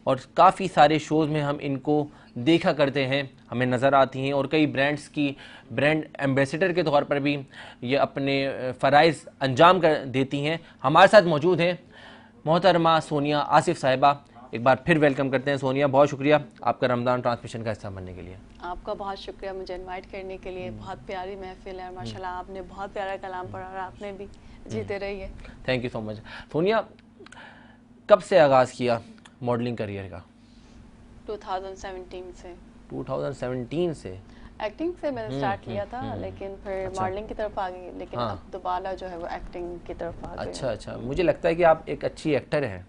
और काफ़ी सारे शोज़ में हम इनको देखा करते हैं, हमें नज़र आती हैं और कई ब्रांड्स की ब्रांड एम्बेसडर के तौर पर भी ये अपने फ़राइज़ अंजाम कर देती हैं। हमारे साथ मौजूद हैं मोहतरमा सोनिया आसिफ साहिबा। एक बार फिर वेलकम करते हैं सोनिया, बहुत शुक्रिया आपका रमज़ान ट्रांसमिशन का हिस्सा बनने के लिए। आपका बहुत शुक्रिया मुझे इनवाइट करने के लिए। बहुत प्यारी महफिल है माशाल्लाह, आपने बहुत प्यारा कलाम पढ़ा और आपने भी जीते रहिए। Thank you so much. Sonia, कब से आगाज़ किया मॉडलिंग करियर का? 2017 से। 2017 से एक्टिंग से मैंने स्टार्ट किया था, लेकिन फिर अच्छा। मॉडलिंग की तरफ आ गई, लेकिन हाँ। अब दोबारा जो है वो एक्टिंग की तरफ आ गई। अच्छा अच्छा, मुझे लगता है कि आप एक अच्छी एक्टर हैं।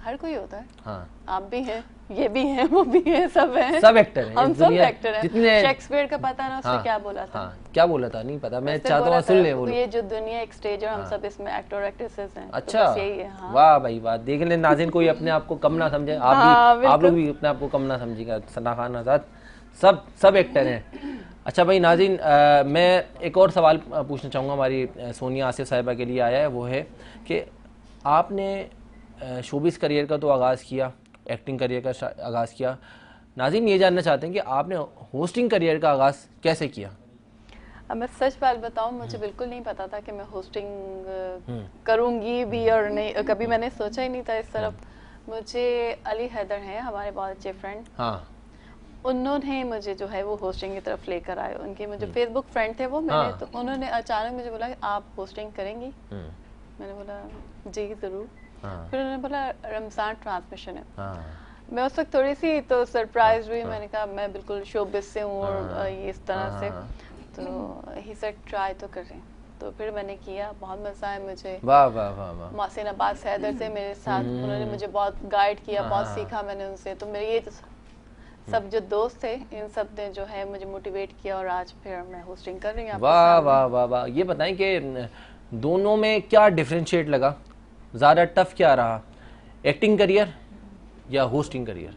हर कोई होता है, हाँ, आप भी हैं, ये भी हैं, वो भी हैं, सब हैं, सब एक्टर हैं। हम इस सब दुनिया एक्टर हैं। जितने शेक्सपियर का पता ना उसने हाँ, क्या बोला था? हाँ, क्या बोला था नहीं पता, मैं उसने चाहता बोला हूँ सुन था, ले वो लोग। ये जो दुनिया एक स्टेज है, हम हाँ। सब इसमें एक्टर एक्ट्रेसेस हैं। तो अच्छा, बस यही है। हाँ। वाह भाई वाह, देख लें नाज़रीन, कोई अपने आप को कम ना समझे। आप हाँ, भी, आप लोग बिल्कुल। भी अपने आप को कम ना समझिएगा। सना खान आज़ाद सब एक्टर हैं। अच्छा भाई नाज़रीन, मैं एक और सवाल पूछना चाहूँगा, हमारी सोनिया आसिफ साहिबा के लिए आया है, वो है कि आपने शोबिस करियर का तो आगाज़ किया, एक्टिंग करियर का आगाज़ किया, नाज़रीन ये जानना चाहते हैं कि आपने होस्टिंग करियर का आगाज़ कैसे किया? अब मैं सच बात बताऊं, मुझे बिल्कुल नहीं पता था कि मैं होस्टिंग करूंगी भी और नहीं, कभी मैंने सोचा ही नहीं था इस तरफ। मुझे अली हैदर हैं हमारे बहुत अच्छे फ्रेंड, हाँ, उन्होंने मुझे जो है वो होस्टिंग की तरफ लेकर आए। उनके मुझे फेसबुक फ्रेंड थे वो, मैंने तो उन्होंने अचानक मुझे बोला कि आप होस्टिंग करेंगी। मैंने बोला जी ज़रूर। फिर उन्होंने बोला रमज़ान ट्रांसमिशन है। मैं उस वक्त थोड़ी सी तो सरप्राइज हुई। मैंने कहा मैं बिल्कुल शोबिस से हूँ और ये इस तरह से, तो ही सेड ट्राई तो करें। तो फिर मैंने किया, बहुत मज़ा आया मुझे। वाह वाह वाह वाह। मोहसिन अब्बास हैदर से मेरे साथ, उन्होंने मुझे बहुत गाइड किया, बहुत सीखा मैंने उनसे। तो मेरे ये सब जो दोस्त थे, इन सब ने जो है मुझे मोटिवेट किया और आज फिर मैं होस्टिंग कर रही हूँ। वाह वाह वाह वाह। ये बताएं कि दोनों में क्या डिफरेंशिएट लगा, ज़्यादा टफ क्या रहा, एक्टिंग करियर या होस्टिंग करियर?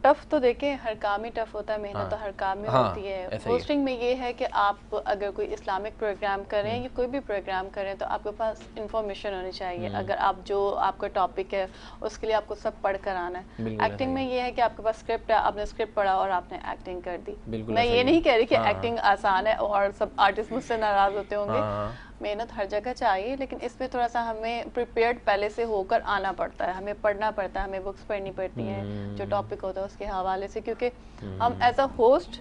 टफ तो देखें हर काम ही टफ होता है, मेहनत तो हर काम में होती है। होस्टिंग में ये है कि आप अगर कोई इस्लामिक प्रोग्राम करें या कोई भी प्रोग्राम करें तो आपके पास इंफॉर्मेशन होनी चाहिए। अगर आप जो आपका टॉपिक है उसके लिए आपको सब पढ़ कर आना है। एक्टिंग में ये है कि आपके पास स्क्रिप्ट है, आपने स्क्रिप्ट पढ़ा और आपने एक्टिंग कर दी। मैं ये नहीं कह रही कि एक्टिंग आसान है और सब आर्टिस्ट मुझसे नाराज होते होंगे। मेहनत हर जगह चाहिए, लेकिन इसमें थोड़ा सा हमें प्रिपेयर्ड पहले से होकर आना पड़ता है। हमें पढ़ना पड़ता है, हमें बुक्स पढ़नी पड़ती हैं जो टॉपिक होता है उसके हवाले से, क्योंकि हम एज अ होस्ट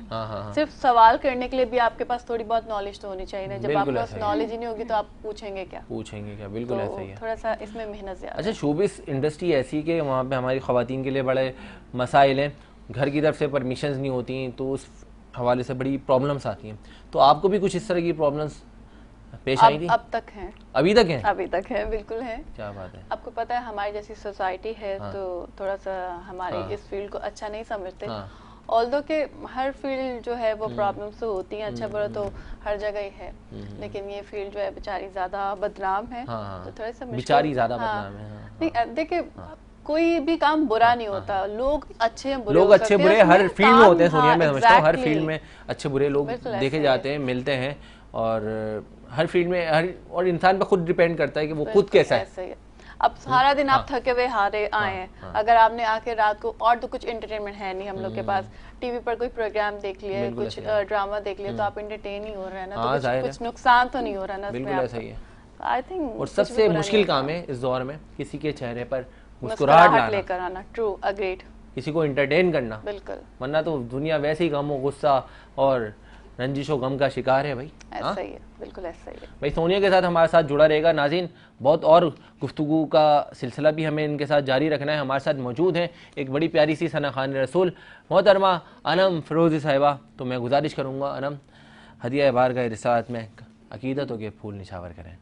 सिर्फ सवाल करने के लिए भी आपके पास थोड़ी बहुत नॉलेज तो होनी चाहिए ना। जब आपके पास नॉलेज ही नहीं होगी तो आप पूछेंगे क्या? बिल्कुल ऐसा ही है। थोड़ा सा इसमें मेहनत ज़्यादा। अच्छा, शोबिस इंडस्ट्री ऐसी है कि वहाँ पे हमारी ख़वातीन के लिए बड़े मसाइल हैं, घर की तरफ से परमिशंस नहीं होती, तो उस हवाले से बड़ी प्रॉब्लम्स आती हैं। तो आपको भी कुछ इस तरह की प्रॉब्लम्स पेश आई थी? अब तक हैं। अभी तक हैं? अभी तक है, बिल्कुल है। क्या बात है। आपको पता है हमारी जैसी सोसाइटी है तो थोड़ा सा हमारे इस फील्ड को अच्छा नहीं समझते। ऑल्दो के हर फील्ड जो है वो प्रॉब्लम्स तो होती हैं, अच्छा बुरा तो हर जगह ही है, लेकिन ये फील्ड जो है बेचारी ज्यादा बदनाम है। तो थोड़ा सा बेचारी ज्यादा बदनाम है। नहीं देखिए, कोई भी काम बुरा नहीं होता, लोग अच्छे हैं बुरे, लोग अच्छे बुरे हर फील्ड में होते हैं। सोनिया, मैं समझता हूँ हर फील्ड में अच्छे बुरे लोग देखे जाते हैं, मिलते हैं, और हर फील्ड में और इंसान पे खुद डिपेंड करता है कि वो खुद कैसा है। अब सारा दिन आप थके हुए हारे आए हैं, अगर आपने आके रात को, और तो कुछ एंटरटेनमेंट है नहीं हम लोग के पास, टीवी पर कोई प्रोग्राम देख लिया, कुछ ड्रामा देख लिया, तो आप एंटरटेन ही हो रहे हैं ना, तो कुछ नुकसान तो नहीं हो रहा ना। बिल्कुल ऐसा ही है। आई थिंक और सबसे मुश्किल काम है इस दौर में किसी के चेहरे पर मुस्कुराहट लेकर आना। True, agreed. किसी को एंटरटेन करना, बिल्कुल, वरना तो दुनिया वैसे ही गम और गुस्सा और रंजिश और गम का शिकार है भाई। ऐसा ही है, बिल्कुल ऐसा ही है भाई। सोनिया के साथ हमारे साथ जुड़ा रहेगा नाज़रीन, बहुत और गुफ्तगू का सिलसिला भी हमें इनके साथ जारी रखना है। हमारे साथ मौजूद हैं एक बड़ी प्यारी सी सना खान रसूल मोहतरमा अनम फिरोज़ी साहिबा। तो मैं गुजारिश करूँगा अनम, हदिया बार का रिसात में अकीदतों के फूल निछावर करें।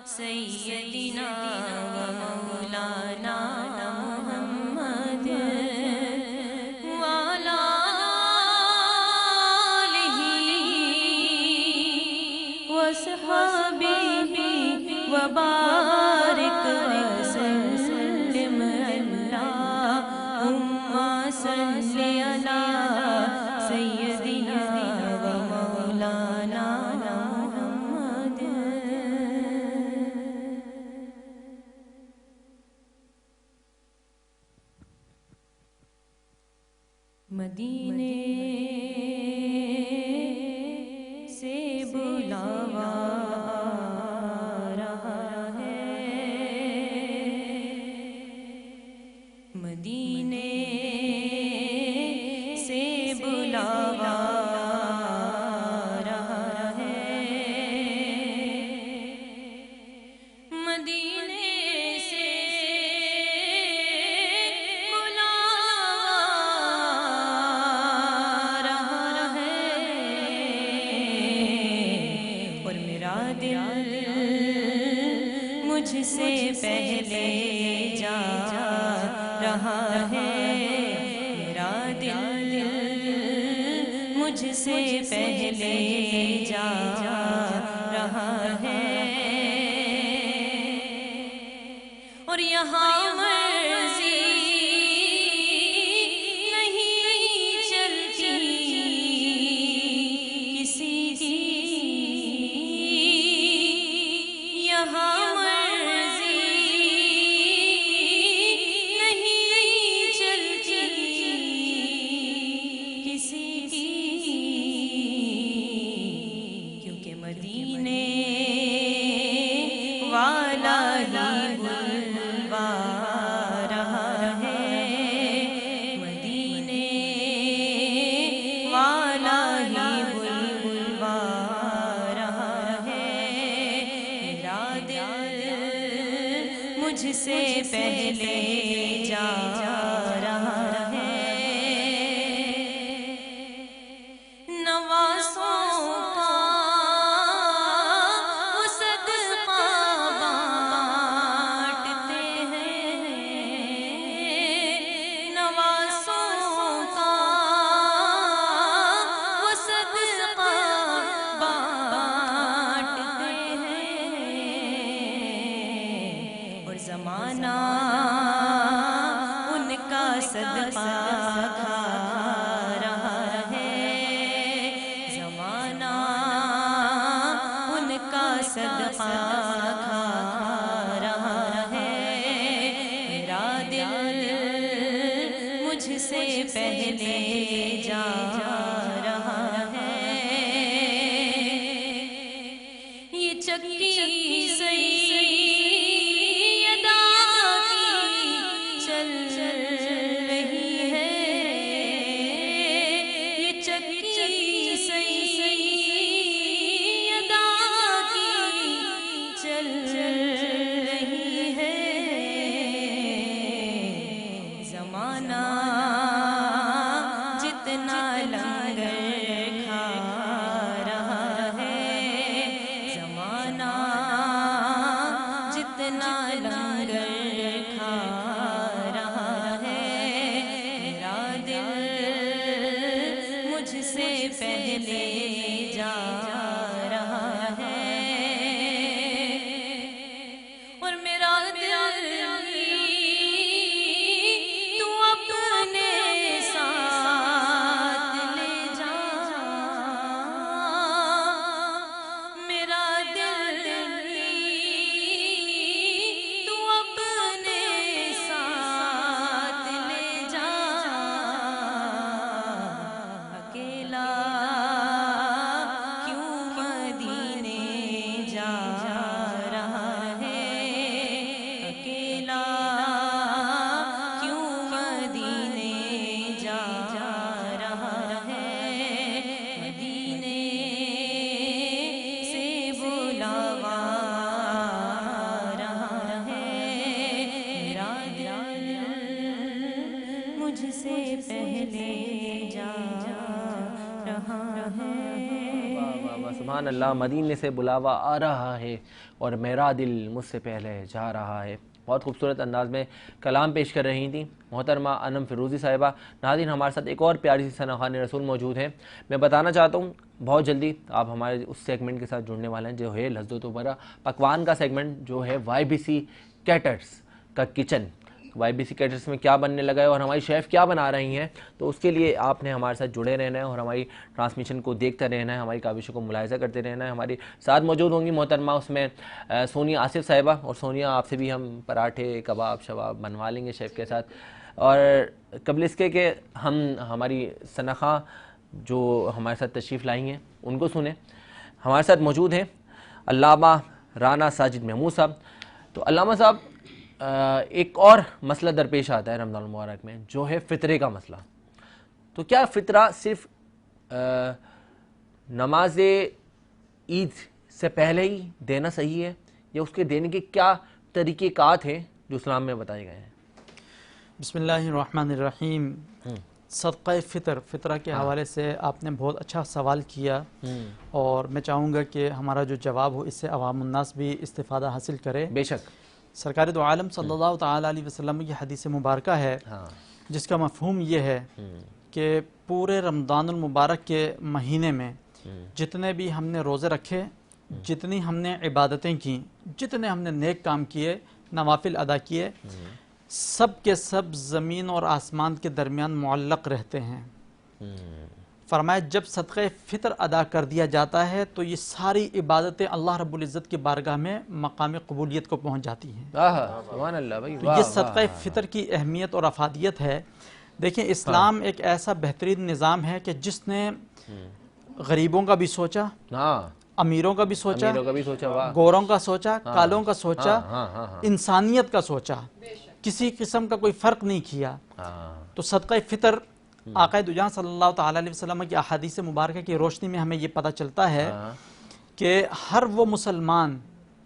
सैयदिना व मौलाना मुहम्मद वाला व सहाबिही व बारिक वसल्लिम अल्लाहुम्मा सल्लि अला सैयदिना व मौलाना मुहम्मद। मदीने से बुलावा रहा है, मदीने से बुलावा रहा है, मदीने से मुझसे पहले जा रहा है, मेरा दिल मुझसे पहले जा रहा है, और यहाँ मर्जी नहीं चलती किसी की, यहाँ मुझसे पहले जा रहा है। नवासों का वो सदका बांटते हैं। नवासों का वो सदका बांटते हैं। और ज़माना उनका सदका खा रहा है। ज़माना उनका सदका खा रहा है। मेरा दिल मुझसे पहले जा रहा है। ये चक्की सैयदा की चल रही है। ये चक्की सैयदा की चल रही है। ज़माना जितना लंगर खा रहा है। ज़माना जितना लंगर खा रहा है। मेरा दिल मुझसे पहले जा रहा है। और मेरा दिल तू अपने साथ ले जा। मेरा दिल तू अपने साथ ले जा। अकेला क्यों मदीने जा रहा है। अकेला क्यों मदीने जा रहा है। मदीने से बुलावा रहा है। मेरा दिल मुझसे पहले जा रहा है। सुभान अल्लाह, मदीने से बुलावा आ रहा है और मेरा दिल मुझसे पहले जा रहा है। बहुत खूबसूरत अंदाज में कलाम पेश कर रही थी मोहतरमा अनम फ़िरोज़ी साहिबा। नाज़रीन, हमारे साथ एक और प्यारी सी सनाखान रसूल मौजूद है। मैं बताना चाहता हूँ बहुत जल्दी आप हमारे उस सेगमेंट के साथ जुड़ने वाले हैं जो है लज़्ज़त वबरा पकवान का सेगमेंट, जो है YBC कैटर्स का किचन। YBC कैटर्स में क्या बनने लगा है और हमारी शेफ़ क्या बना रही हैं, तो उसके लिए आपने हमारे साथ जुड़े रहना है और हमारी ट्रांसमिशन को देखते रहना है, हमारी काविशों को मुलाहिज़ा करते रहना है। हमारी साथ मौजूद होंगी मोहतरमा उसमें सोनिया आसिफ साहिबा। और सोनिया, आपसे भी हम पराठे कबाब शबाब बनवा लेंगे शेफ़ के साथ। और कबल इसके कि हम हमारी सनाखा जो हमारे साथ तशरीफ़ लाई हैं उनको सुने, हमारे साथ मौजूद हैं अल्लामा राना साजिद महमूद साहब। तो अल्लामा साहब, एक और मसला दरपेश आता है रमज़ान मुबारक में, जो है फ़ितरे का मसला। तो क्या फ़ितरा सिर्फ़ नमाज ईद से पहले ही देना सही है, या उसके देने के क्या तरीक़ेकार हैं जो इस्लाम में बताए गए हैं? बिस्मिल्लाहिर्रहमानिर्रहीम। सदक़ा फ़ितर, फ़ितरा के हवाले से आपने बहुत अच्छा सवाल किया और मैं चाहूँगा कि हमारा जो जवाब हो इससे अवामुन्नास भी इस्तिफ़ादा हासिल करे। बेशक। सरकार दो आलम सल्लल्लाहु तआला अलैहि वसल्लम की हदीस मुबारका है, जिसका मफ़हूम ये है कि पूरे रमज़ानुल मुबारक के महीने में जितने भी हमने रोज़े रखे, जितनी हमने इबादतें की, जितने हमने नेक काम किए, नवाफिल अदा किए, सब के सब ज़मीन और आसमान के दरमियान मुअल्लक़ रहते हैं। फरमाया जब सदक़े फ़ितर अदा कर दिया जाता है तो ये सारी इबादतें अल्लाह रब्बुल इज़्ज़त की बारगाह में मकाम क़बूलियत को पहुँच जाती हैं। सुभान अल्लाह भाई, तो ये सदक़े फ़ितर की अहमियत और अफादियत है। देखिए, इस्लाम एक ऐसा बेहतरीन निज़ाम है कि जिसने गरीबों का भी सोचा, अमीरों का भी सोचा, गोरों का सोचा, कालों का सोचा, इंसानियत का सोचा, किसी किस्म का कोई फ़र्क नहीं किया। तो सदक़ा फ़ितर आक़ा दुजान सल्लल्लाहु तआला अलैहि वसल्लम की अहादीस मुबारक की रोशनी में हमें ये पता चलता है कि हर वो मुसलमान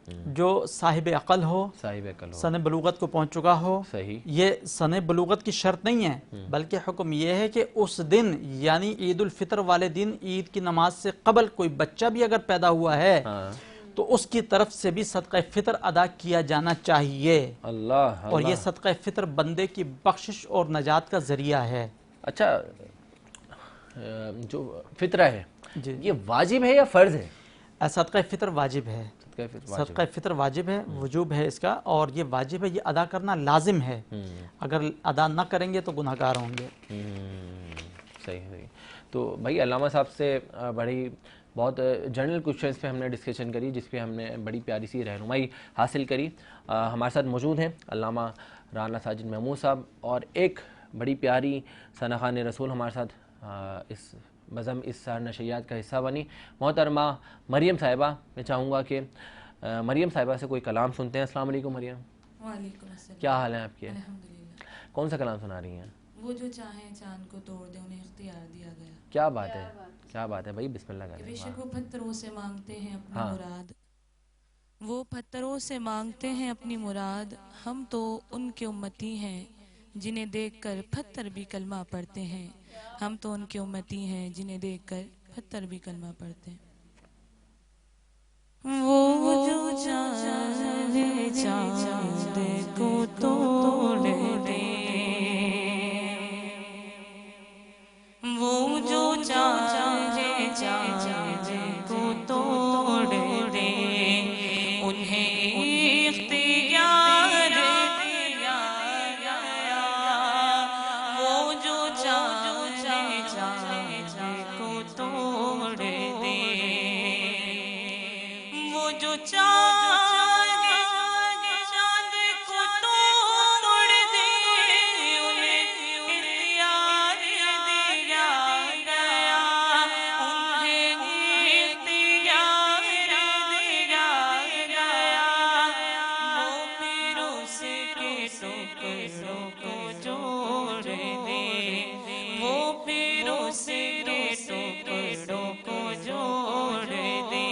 जो साहिब अक़ल हो, साहिब अक़ल हो, सने बलूगत को पहुंच चुका हो। सही। ये सने बलूगत की शर्त नहीं है, बल्कि हुक्म ये है कि उस दिन यानी ईद उल फितर वाले दिन ईद की नमाज से कबल कोई बच्चा भी अगर पैदा हुआ है तो उसकी तरफ से भी सदक़ा फितर अदा किया जाना चाहिए। अल्लाह। और ये सदक़ा फितर बंदे की बख्शिश और नजात का जरिया है। अच्छा, जो फितरा है जी, ये वाजिब है या फ़र्ज़ है? सदक़ा फितर वाजिब है, सदक़ा फितर वाजिब है, वजूब है इसका, और ये वाजिब है, ये अदा करना लाजिम है। अगर अदा ना करेंगे तो गुनाहगार होंगे। सही सही। तो भाई अल्लामा साहब से बड़ी बहुत जनरल क्वेश्चंस पे हमने डिस्कशन करी, जिस पे हमने बड़ी प्यारी सी रहनुमाई हासिल करी। हमारे साथ मौजूद हैं अल्लामा राना साजिद महमूद साहब, और एक बड़ी प्यारी सना खान रसूल हमारे साथ इस बज़म इस नशरियात का हिस्सा बनी, मोहतरमा मरियम साहिबा। मैं चाहूँगा कि मरियम साहिबा से कोई कलाम सुनते हैं। अस्सलाम वालेकुम मरियम। वालेकुम अस्सलाम। क्या हाल है आपके? अल्हम्दुलिल्लाह। कौन सा कलाम सुना रही हैं? वो जो चाहें चांद को तोड़ दे उन्हें इख्तियार दिया गया। क्या बात है, क्या बात है भाई, बिस्मिल्लाह करें। बेशक वो पत्थरों से मांगते हैं अपनी मुराद, वो पत्थरों से मांगते हैं अपनी मुराद, हम तो उनके उम्मती हैं जिन्हें देखकर पत्थर भी कलमा पढ़ते हैं, हम तो उनके उम्मती हैं जिन्हें देखकर पत्थर भी कलमा पढ़ते हैं। वो जो चाहे चांद को तोड़ दे, वो जो चाहे चांद को तोड़ दे, उन्हें इख्तियार दिया गया, वो जो चाहे चांद को तोड़ दे, वो जो चाहे चांद को तोड़ दे, उन्हें इख्तियार दिया गया, उन्हें इख्तियार दिया गया, वो फिर उसके टुकड़ों को जोड़ दे, वो फिर उसके टुकड़ों को जोड़ दे,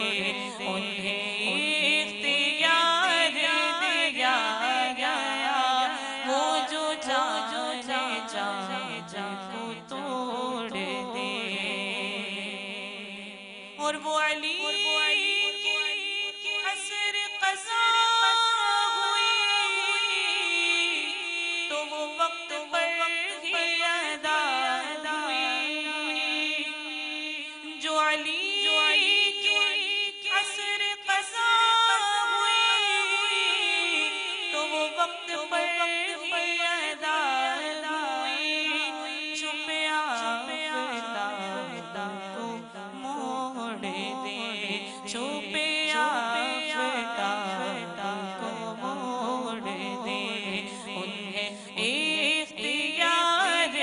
उन्हें इख्तियार दिया गया, वो जो चाहे चांद को तोड़ दे। और वो अली की असर क़ज़ा हुई, तो वो वक्त पर ही अदा हुई, जो अली की असर क़ज़ा हुई, तो वो वक्त पर ही अदा हुई, छुपे आफ़ताब को मोड़ दे, छुपे आफ़ताब को मोड़ दे, उन्हें इख्तियार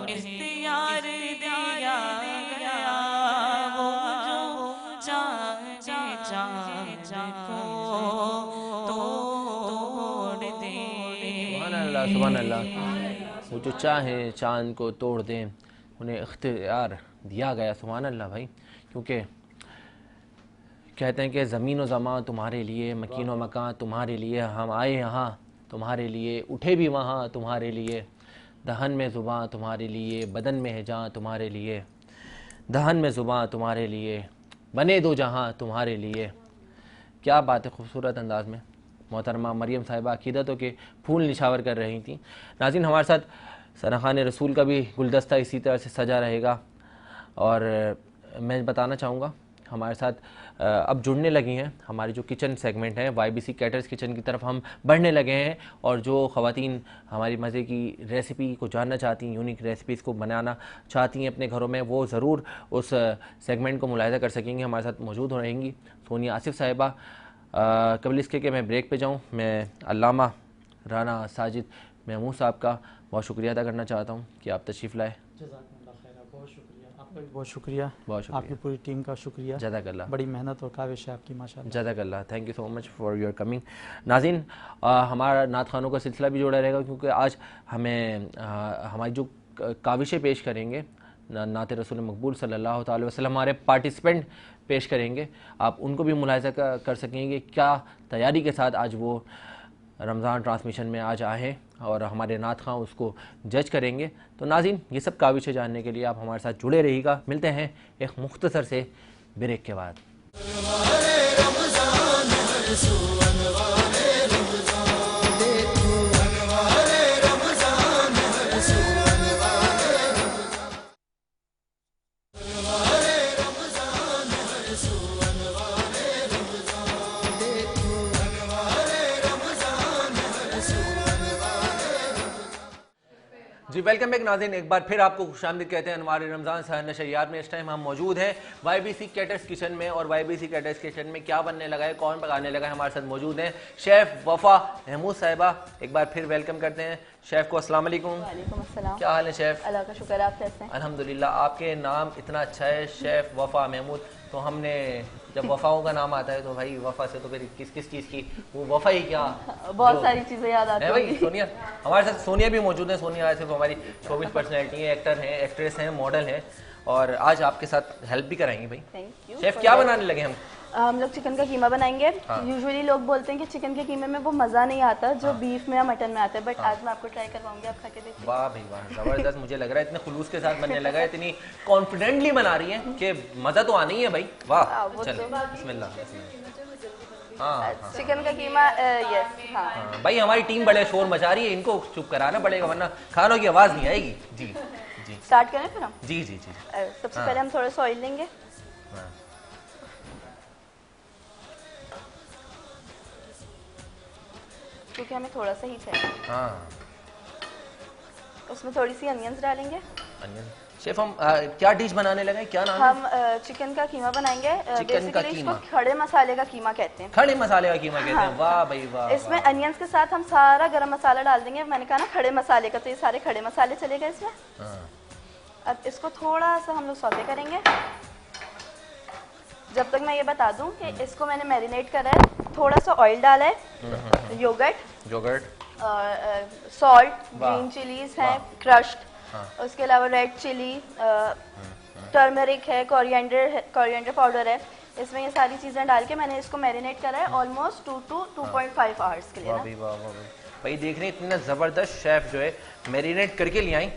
इख्तियार दिया गया वो जो चाहे को तोड़ दे। सुभान अल्लाह। वो जो चाहे चांद को तोड़ दें, उन्हें इख्तियार दिया गया। सुभान अल्लाह भाई। क्योंकि कहते हैं कि ज़मीन व ज़मां तुम्हारे लिए, मकीन व मकान तुम्हारे लिए, हम आए यहाँ तुम्हारे लिए, उठे भी वहाँ तुम्हारे लिए, दहन में ज़ुबान तुम्हारे लिए, बदन में है जान तुम्हारे लिए, दहन में ज़ुबान तुम्हारे लिए, बने दो जहाँ तुम्हारे लिए। क्या बात है, खूबसूरत अंदाज में मोहतरमा मरियम साहिबा अक़ीदतों के फूल निछावर कर रही थी। नाज़रीन, हमारे साथ सनाखान रसूल का भी गुलदस्ता इसी तरह से सजा रहेगा। और मैं बताना चाहूँगा हमारे साथ अब जुड़ने लगी हैं हमारी जो किचन सेगमेंट है, YBC कैटर्स किचन की तरफ हम बढ़ने लगे हैं। और जो ख़वातीन हमारी मज़े की रेसिपी को जानना चाहती हैं, यूनिक रेसिपीज़ को बनाना चाहती हैं अपने घरों में, वो ज़रूर उस सेगमेंट को मुलाहिज़ा कर सकेंगे। हमारे साथ मौजूद रहेंगी सोनिया आसिफ साहिबा। कबल इसके कि मैं ब्रेक पे जाऊँ, मैं अल्लामा राना साजिद महमूद साहब का बहुत शुक्रिया अदा करना चाहता हूँ कि आप तशरीफ़ लाए। बहुत शुक्रिया, आपका भी बहुत शुक्रिया, बहुत शुक्रिया, आपकी पूरी टीम का शुक्रिया। जज़ाकल्लाह, बड़ी मेहनत और काविश है आपकी माशाल्लाह। जज़ाकल्लाह, thank you so much for your coming. नाज़रीन, हमारा नात खानों का सिलसिला भी जुड़ा रहेगा, क्योंकि आज हमें हमारी जो काविशें पेश करेंगे नात रसूल मकबूल सल्लल्लाहु अलैहि वसल्लम, हमारे पार्टिसिपेंट पेश करेंगे, आप उनको भी मुलाहिज़ा कर सकेंगे क्या तैयारी के साथ आज वो रमज़ान ट्रांसमिशन में आज आए और हमारे नात खां उसको जज करेंगे। तो नाज़रीन, ये सब काविशें जानने के लिए आप हमारे साथ जुड़े रहिएगा। मिलते हैं एक मुख्तसर से ब्रेक के बाद। जी वेलकम बैक नाज़रीन, एक बार फिर आपको खुशामदीद कहते हैं हमारे रमज़ान सहर नशरियात में। इस टाइम हम मौजूद हैं YBC कैटर्स किचन में, और YBC कैटर्स किचन में क्या बनने लगा है, कौन पकाने लगा है, हमारे साथ मौजूद हैं शेफ़ वफ़ा महमूद साहिबा। एक बार फिर वेलकम करते हैं शेफ़ को। अस्सलाम वालेकुम। वालेकुम अस्सलाम। क्या हाल है शेफ़? अल्लाह का शुक्र, आप कैसे हैं? अल्हम्दुलिल्लाह। आपके नाम इतना अच्छा है शेफ़ वफ़ा महमूद, तो हमने जब वफ़ाओं का नाम आता है तो भाई वफ़ा से तो फिर किस किस चीज़ की वो वफ़ा ही क्या, बहुत सारी चीज़ें याद आती है भाई। हैं। सोनिया हमारे साथ, सोनिया भी मौजूद है। सोनिया आसिफ हमारी शोबिज़ पर्सनैलिटी है, एक्टर हैं, एक्ट्रेस हैं, मॉडल हैं, और आज आपके साथ हेल्प भी कराएंगी भाई। Thank you. शेफ़ क्या बनाने लगे हम लोग चिकन का कीमा बनाएंगे। हाँ। यूजुअली लोग बोलते हैं कि चिकन के कीमे में वो मज़ा नहीं आता जो बीफ में या मटन में आता है, बट आज मैं आपको ट्राई करवाऊंगी, आप खा के देखिए। वाह भाई वाह, ज़बरदस्त। मुझे लग रहा है इतने खुलूस के साथ बनने लगा है, इतनी कॉन्फिडेंटली बना रही है कि मज़ा तो आना ही है भाई। वाह, चलो बिस्मिल्लाह। हाँ, चिकन का कीमा, यस। हाँ भाई हमारी टीम बड़े शोर मचा रही है, इनको चुप कराना पड़ेगा वरना खानों की आवाज़ नहीं आएगी। जी जी, स्टार्ट करें फिर हम। जी जी जी। सबसे पहले हम थोड़ा सा ऑयल लेंगे। क्योंकि हमें थोड़ा सा ही चाहिए। हाँ, उसमें थोड़ी सी अनियंस डालेंगे। अनियन। शेफ हम क्या डिश बनाने लगे, क्या नाम है? हम चिकन का कीमा बनाएंगे। चिकन का कीमा, इसको खड़े मसाले का कीमा कहते हैं। खड़े मसाले का कीमा कहते हैं। वाह भाई वाह। इसमें अनियंस के साथ हम सारा गरम मसाला डाल देंगे। मैंने कहा ना खड़े मसाले का, तो ये सारे खड़े मसाले चले गए इसमें। अब इसको थोड़ा सा हम लोग सौते करेंगे। जब तक मैं ये बता दूं कि इसको मैंने मैरिनेट करा है, थोड़ा सा ऑयल डाला है, योगर्ट, सॉल्ट, ग्रीन चिलीज हैं क्रश्ड, उसके अलावा रेड चिली, टर्मरिक है, कोरिएंडर पाउडर है। इसमें ये सारी चीज़ें डाल के मैंने इसको मैरिनेट करा है ऑलमोस्ट 2 to 2.5 आवर्स के लिए ना। भाई देख रहे इतना ज़बरदस्त शेफ जो है मैरिनेट करके ले आई,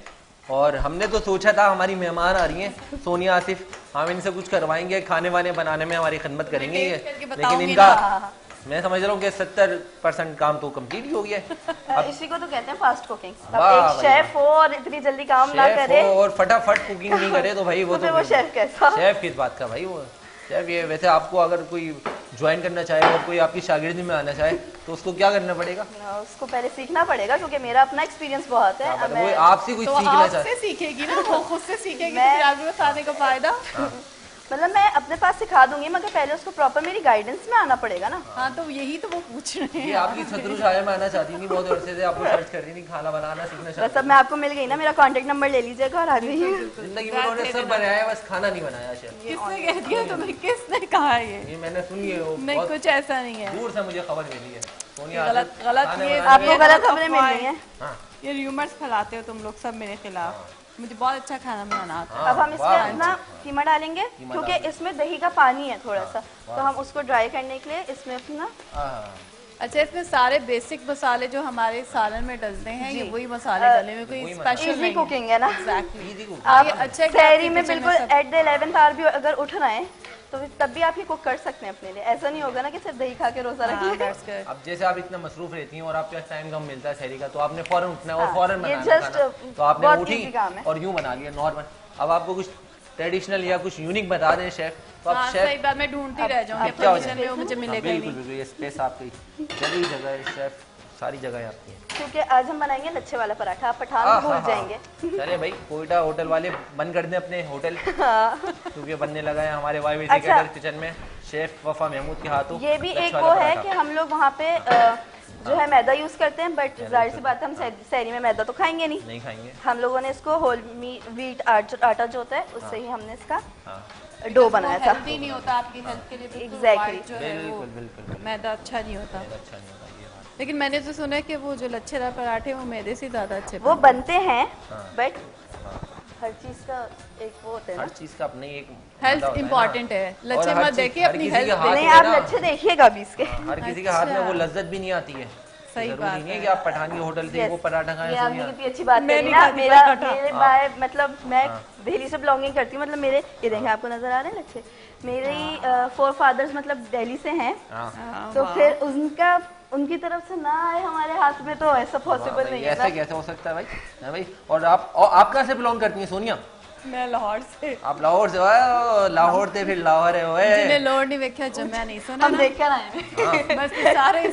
और हमने तो सोचा था हमारी मेहमान आ रही हैं सोनिया आसिफ, हम इनसे कुछ करवाएंगे, खाने वाने बनाने में हमारी खिदमत करेंगे ये, लेकिन इनका मैं समझ रहा हूँ कि 70% काम तो कंप्लीट ही हो गया है। इसी को तो कहते हैं फास्ट कुकिंग। अब एक शेफ हो और इतनी जल्दी काम ना करे और फटाफट कुकिंग नहीं करे तो भाई वो तो वो शेफ कैसा? शेफ किस बात का भाई वो शेफ। ये वैसे आपको अगर कोई ज्वाइन करना चाहे और कोई आपकी शागिर्दी में आना चाहे तो उसको क्या करना पड़ेगा? उसको पहले सीखना पड़ेगा, क्योंकि मेरा अपना एक्सपीरियंस बहुत है। वो आपसे कुछ सीखना चाहे सीखेगी ना, वो खुद से सीखेगी, फिर आगे बताने का फायदा। मतलब मैं अपने पास सिखा दूंगी, मगर पहले उसको प्रॉपर मेरी गाइडेंस में आना पड़ेगा ना। हाँ तो यही तो वो पूछ रहे हैं। ये आपकी शत्रु छाया में आना चाहती थी, बहुत अरसे से आपको सर्च कर रही थी, खाना बनाना सीखना बस चाहती अब मैं आपको मिल गई ना, मेरा कांटेक्ट नंबर ले लीजिएगा और आ जाइए। जिंदगी में उन्होंने सब बनाया है, बस खाना नहीं बनाया शेफ। किसने कह दिया तुम्हें, किसने कहा ये मैंने सुनी है, वो नहीं बहुत कुछ ऐसा नहीं है। दूर से मुझे खबर मिली है। सोनिया गलत गलत ये आपको गलत खबरें मिल रही हैं। ये र्यूमर्स फैलाते हो तुम लोग सब मेरे खिलाफ। मुझे बहुत अच्छा खाना बनाना आता है। अब हम इसमें अपना कीमा डालेंगे, क्योंकि इसमें दही का पानी है थोड़ा सा, तो हम उसको ड्राई करने के लिए इसमें अपना अच्छा इसमें सारे बेसिक मसाले जो हमारे सालन में डलते हैं ये वही मसाले डले हुए, कोई स्पेशल इजी नहीं कुकिंग है ना। एग्जैक्टली। आप अच्छा शहरी में बिल्कुल एट द 11th आवर भी अगर उठ रहे हैं तो तब भी आप ये कुक कर सकते हैं अपने लिए। ऐसा नहीं होगा ना कि सिर्फ दही खा के रोजा रख लें। अब जैसे आप इतना मसरूफ रहती हैं और आपके पास टाइम कम मिलता है शहरी का, तो आपने फौरन उठना है और फौरन बनाना है खाना। तो आपने बहुत उठी easy काम है। और यूं बना लिया नॉर्मल। अब आपको कुछ ट्रेडिशनल या कुछ यूनिक बता दें शेफ, तो आप हाँ, शेफ सही बात, मैं ढूंढती रह जाऊंगी क्या हो पोजीशन में, वो मुझे मिलेगा ही बिल्कुल नहीं। बिल्कुल, ये स्पेस आपकी जगह ही जगह है शेफ, सारी जगह आपकी है। क्योंकि आज हम बनाएंगे लच्छे वाला पराठा, आप पठान भूल जाएंगे। चले भाई, कोयटा होटल वाले बंद कर दें अपने होटल, क्योंकि बनने लगा है हमारे वाई अच्छा। किचन में शेफ वफा महमूद के हाथों। ये भी लच्छा एक वाला वो है पराठा। कि हम लोग वहाँ पे जो है मैदा यूज करते हैं, बट जाहिर सी बात है हम शहरी में मैदा तो खाएंगे नहीं खाएंगे। हम लोगों ने इसको होल व्हीट आटा जो होता है उससे ही हमने इसका डो बनाया था। हेल्दी नहीं होता आपकी हेल्थ के लिए। बिल्कुल Exactly. white जो है वो बिल्कुल मैदा अच्छा नहीं होता। अच्छा नहीं होता ये बात। लेकिन मैंने तो सुना है कि वो जो लच्छेदार पराठे वो मैदे से ज्यादा अच्छे वो बनते बनते हैं, बट हर चीज का एक वो होता है हर ना। चीज का अपने एक हैं। हेल्थ इम्पोर्टेंट है, लच्छे और हर मत चीज- देखिए हर अपनी किसी के हेल्थ हाथ नहीं, में आप ना- लच्छे देखिएगा भी इसके। हर किसी के हाथ में वो लज्जत भी नहीं आती है। सही जरूरी बात नहीं है है। कि आप पठान के होटल से Yes. वो पराठा खाएं। ये आपने सोनिया। कितनी अच्छी बात मैं करी नहीं ना। खाती मेरा पराठा। मेरे बाय मतलब मैं दिल्ली से बिलोंगिंग करती हूँ, मतलब मेरे ये देखें आपको नजर आ रहे हैं लच्छे, मेरी 4 फादर्स मतलब दिल्ली से हैं, तो फिर उनकी तरफ से ना आए हमारे हाथ में तो ऐसा पॉसिबल नहीं है ऐसा ना। कैसे हो सकता है भाई? है भाई। और आप कहाँ से बिलोंग करती हैं सोनिया? मैं लाहौर से। आप लाहौर से? ओए, लाहौर से फिर लाहौर है ओए। जिन्हें लाहौर नहीं देखा जम्या नहीं सुना हम ना। देख कर आए हैं। बस सारे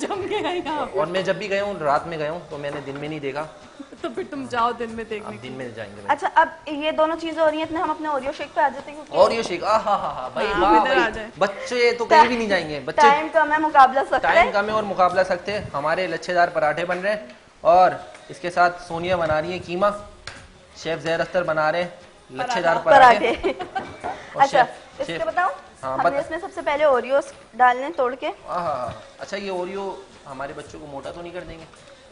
जम के आए यहाँ। और मैं जब भी गया हूँ रात में गया हूँ, तो मैंने दिन में नहीं देखा। तो फिर तुम जाओ दिन में देखने। अब दिन में जाएंगे भाई। अच्छा, अब ये दोनों चीजें हो रही हैं, इतने हम अपने ओरियो शेक पे आ जाते हैं क्योंकि और ये शेख भाई हाँ, वाह इधर आ भाई, जाए। बच्चे तो कहीं भी नहीं जाएंगे। बच्चे टाइम कम है, मुकाबला सख्त टाइम है। कम है और मुकाबला सख्त है। हमारे लच्छेदार पराठे बन रहे हैं और इसके साथ सोनिया बना रही है कीमा, शेफ जहर अख्तर बना रहे हैं लच्छेदार पराठे। और अच्छा, शेफ- इसके शेफ- बताऊं, हाँ, हमने बता। इसमें सबसे पहले ओरियोस डालने तोड़ के। अच्छा, ये ओरियो हमारे बच्चों को मोटा तो नहीं कर देंगे?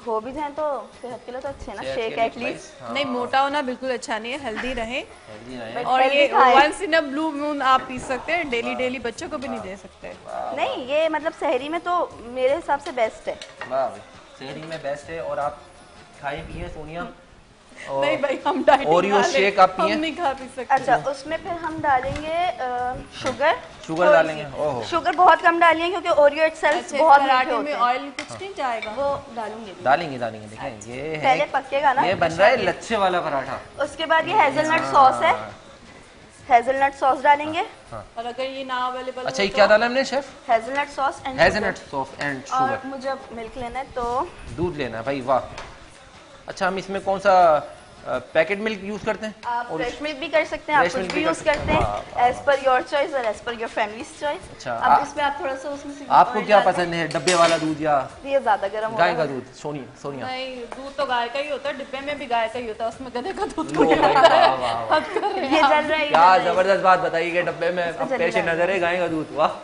हो भी जाए तो सेहत के लिए तो अच्छे है ना, सेहत के शेक लिए एटलीस्ट। हाँ, नहीं मोटा होना बिल्कुल अच्छा नहीं है, हेल्दी रहे। healthy रहे। But और ये healthy खाएं। Once in a blue moon आप पी सकते हैं, डेली बच्चों को भी नहीं दे सकते। नहीं, ये मतलब शहरी में तो मेरे हिसाब से बेस्ट है। वाह भाई, शहरी में बेस्ट है। और आप खाए पिए सोनिया। और नहीं भाई, हम डाइटिंग ओरियो वाले, शेक आप पिए? हम नहीं खा पी सकते। अच्छा, उसमें फिर हम डालेंगे शुगर। शुगर डालेंगे? ओहो। शुगर बहुत कम डालिए क्योंकि ओरियो इटसेल्फ अच्छा, बहुत मीठे पराठे होते में हैं। ऑयल कुछ नहीं जाएगा? वो डालूंगी। डालेंगे देखें, ये है पहले पकेगा ना। ये बन रहा है लच्छे वाला पराठा। उसके बाद ये हेजलनट सॉस है, हेजलनट सॉस डालेंगे। और अगर ये ना अवेलेबल अच्छा, ये क्या डाला हमने chef? Hazelnut sauce and hazelnut sauce and और शुगर। मुझे अब मिल्क लेना है तो दूध लेना है भाई, वाह। अच्छा, हम इसमें कौन सा पैकेट मिल्क यूज करते हैं? आप फ्रेश मिल्क भी कर सकते हैं, आप fresh कुछ milk भी भी यूज कर करते हैं एज पर योर चॉइस और as per your family's choice. अच्छा, अब इसमें आप थोड़ा सा उसमें से आपको oil क्या डालें। पसंद है, डब्बे वाला दूध या ये ज्यादा गर्म हो गाय रहा का है। दूध? सोनिया नहीं, दूध तो गाय का ही होता है, डिब्बे में भी गाय का ही होता है, उसमें गधे का दूध लो कोई भाई, आता है। वाह, वाह, वाह। हद कर रहे हैं ये आप। जल रहा है, ये क्या जल रहा है। जबरदस्त बात बताई कि डब्बे में अब जल्दी पेश नजर है गाय का दूध। वाह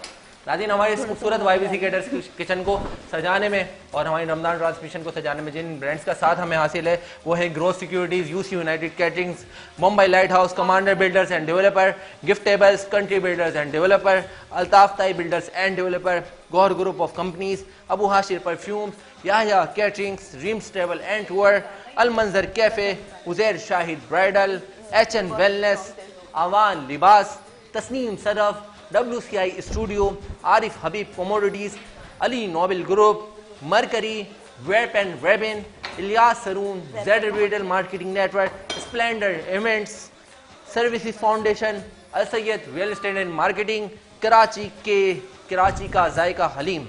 नाज़रीन, हमारे इस खूबसूरत YBC केटर्स किचन को सजाने में और हमारी रमजान ट्रांसमिशन को सजाने में जिन ब्रांड्स का साथ हमें हासिल है वो है growth securities, UC United caterings, Mumbai light house, commander builders and developer, gift tables, country builders and developer, Altaf Tai builders and developer, Gauhar group of companies, Abu Hashir perfumes, Yahya caterings, dreams travel and tour, Al Manzar cafe, Uzair Shahid bridal, HN wellness, Awan Libas, Tasneem Sadaf, WCI studio, Arif Habib commodities, Ali noble group, mercury, web and Webin, Ilyas Saroon, Z retail marketing network, splendour events, services foundation, Al Syed real estate and marketing, Karachi का जायका हलीम।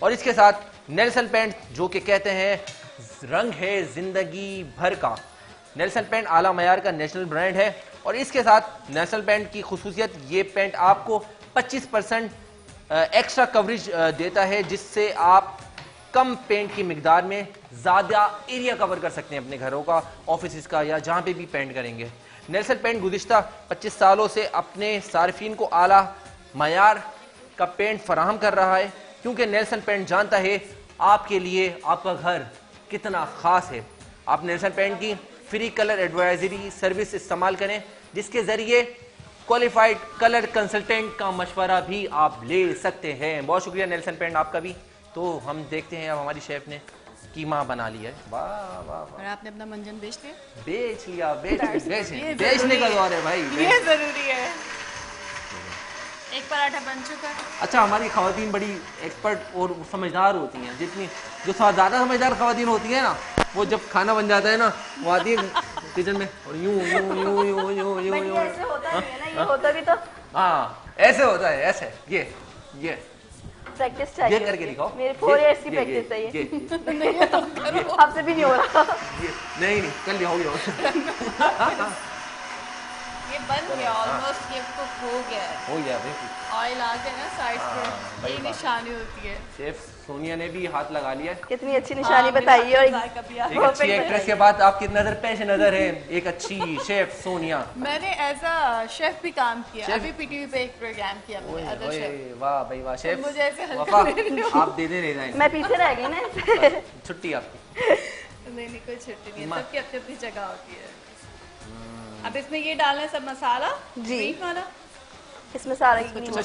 और इसके साथ Nelson paint, जो कि कहते हैं रंग है जिंदगी भर का। नेल्सन पेंट आला मयार का नेशनल ब्रांड है और इसके साथ नेशनल पेंट की खुसूसियत, ये पेंट आपको 25% एक्स्ट्रा कवरेज देता है, जिससे आप कम पेंट की मिकदार में ज़्यादा एरिया कवर कर सकते हैं अपने घरों का, ऑफिस का, या जहाँ पे भी पेंट करेंगे। नेल्सन पेंट गुज़िश्ता 25 सालों से अपने सार्फिन को आला मयार का पेंट फराहम कर रहा है, क्योंकि नेल्सन पेंट जानता है आपके लिए आपका घर कितना ख़ास है। आप नेल्सन पेंट की फ्री कलर एडवाइजरी सर्विस इस्तेमाल करें, जिसके ज़रिए क्वालिफाइड कलर कंसल्टेंट का मशवरा भी आप ले सकते हैं। बहुत शुक्रिया नेल्सन पेंट आपका भी। तो हम देखते हैं अब हमारी शेफ ने कीमा बना लिया है। वाह वाह वाह। और आपने अपना मंजन बेच लिया? बेच लिया, बेचने का दौर है भाई, ये जरूरी है। एक पराठा बन चुका है। अच्छा, हमारी खवातीन बड़ी एक्सपर्ट और समझदार होती हैं। जितनी जो ज़्यादा समझदार खवातीन होती हैं ना, वो जब खाना बन जाता है ना, वो आती है किचन में और यूं यूं यूं यूं यूं यूं यूं, ऐसे होता नहीं है ना, ये होता भी तो हाँ ऐसे होता है, ऐसे ये प्रैक्टिस चाहिए। ये करके दिखाओ। मेरे 4 इयर्स की प्रैक्टिस है ये। आपसे भी नहीं हो रहा। नहीं कर लिया, हो गया। ये बन गया ऑलमोस्ट, ये कुक हो गया है। हो गया भाई, ऑयल आ गया ना साइड पे, ये निशानी होती है। शेफ सोनिया ने भी हाथ लगा लिया। कितनी अच्छी निशानी बताई है। और एक अच्छी एक्ट्रेस के बाद आपकी नजर पेश नजर है एक अच्छी शेफ सोनिया। मैंने एज अ शेफ भी काम किया, अभी पीटीवी पे एक प्रोग्राम किया मैंने अदर शेफ। वाह भाई वाह शेफ, मुझे ऐसे हल्का आप दे दे रहे। मैं पीछे रह गई ना। छुट्टी आपकी। नहीं कोई छुट्टी नहीं है, सबकी अपनी अपनी जगह होती है। अब इसमें ये डालना है सब मसाला जी वाला, इसमें सारा जल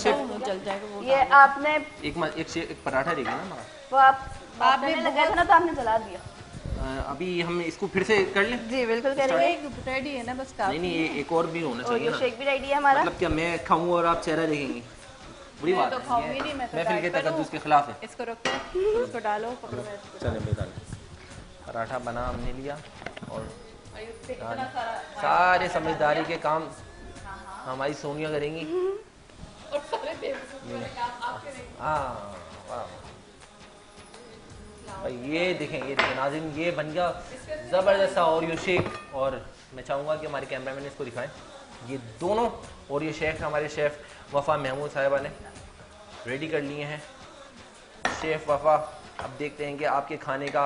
जाएगा वो। ये आपने एक पराठा देगी ना, वो आपने लगाया था ना, तो आपने जला दिया। अभी हम इसको फिर से कर लें? जी बिल्कुल करेंगे। रेडी है ना बस? नहीं एक और भी होना चाहिए ना। शेक भी रेडी है हमारा। मतलब क्या मैं खाऊं और आप चेहरा देखेंगी? बुरी बात तो खाऊंगी नहीं, मैं महफिल के तकद्दुस के खिलाफ है। इसको रखो, इसको डालो, पकड़ो। चलें, पराठा बना हमने लिया और सारे समझदारी के काम हमारी सोनिया करेंगी। हाँ भाई, ये देखें नाज़रीन, ये बन गया ज़बरदस्त सा ओरियो शेक। और मैं चाहूँगा कि हमारे कैमरामैन इसको दिखाएं। ये दोनों ओरियो शेक हमारे शेफ़ वफ़ा महमूद साहिबा ने रेडी कर लिए हैं। शेफ़ वफ़ा, अब देखते हैं कि आपके खाने का